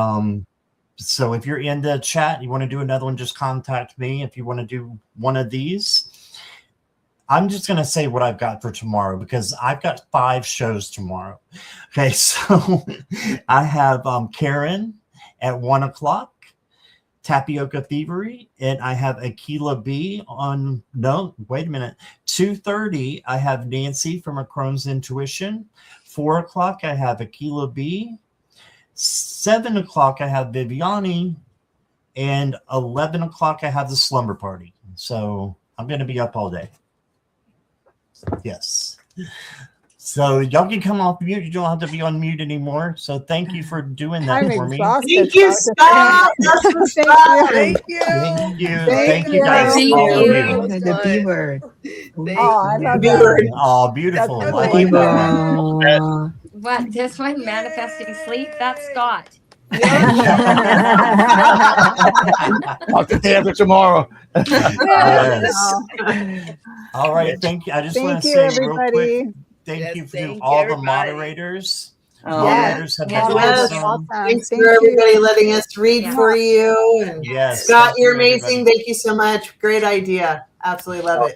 so if you're in the chat, you want to do another one, just contact me if you want to do one of these. I'm just going to say what I've got for tomorrow, because I've got 5 shows tomorrow. Okay, so I have Karen at 1 o'clock, Tapioca Thievery, and I have Aquila B on, no, wait a minute, 2:30, I have Nancy from A Crone's Intuition. 4 o'clock, I have Aquila B. 7 o'clock, I have Viviani. And 11 o'clock, I have the Slumber Party. So I'm going to be up all day. Yes. So y'all can come off mute. You don't have to be on mute anymore. So thank you for doing that for me. Thank you, Scott. Thank you. Thank you. Thank you guys. Thank all of you. you. The B word. I love B that. word. Oh, beautiful. That's I like that. Oh. What, this one, manifesting sleep? That's Scott. Talk the day after tomorrow. Yes. Oh, All right. Thank you. I just want thank to you, say real quick, everybody. thank Yes, you to thank all the everybody. moderators. Oh, Moderators have been Yes. awesome. Awesome. Thanks Thank for you. everybody letting us read Yeah. for you. And Yes. Scott, thank you're you, amazing. everybody. Thank you so much. Great idea. Absolutely love it.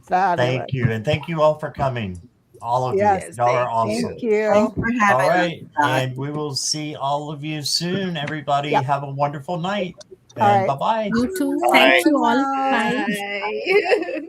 Fabulous. Thank you. And thank you all for coming. All of Yes. you. Y'all are Thank awesome. Thank you. thanks for All having right. us, Scott. And we will see all of you soon. Everybody Yep. have a wonderful night. All And right. bye-bye. You too. Bye. Thank you all. Bye. Bye. Bye.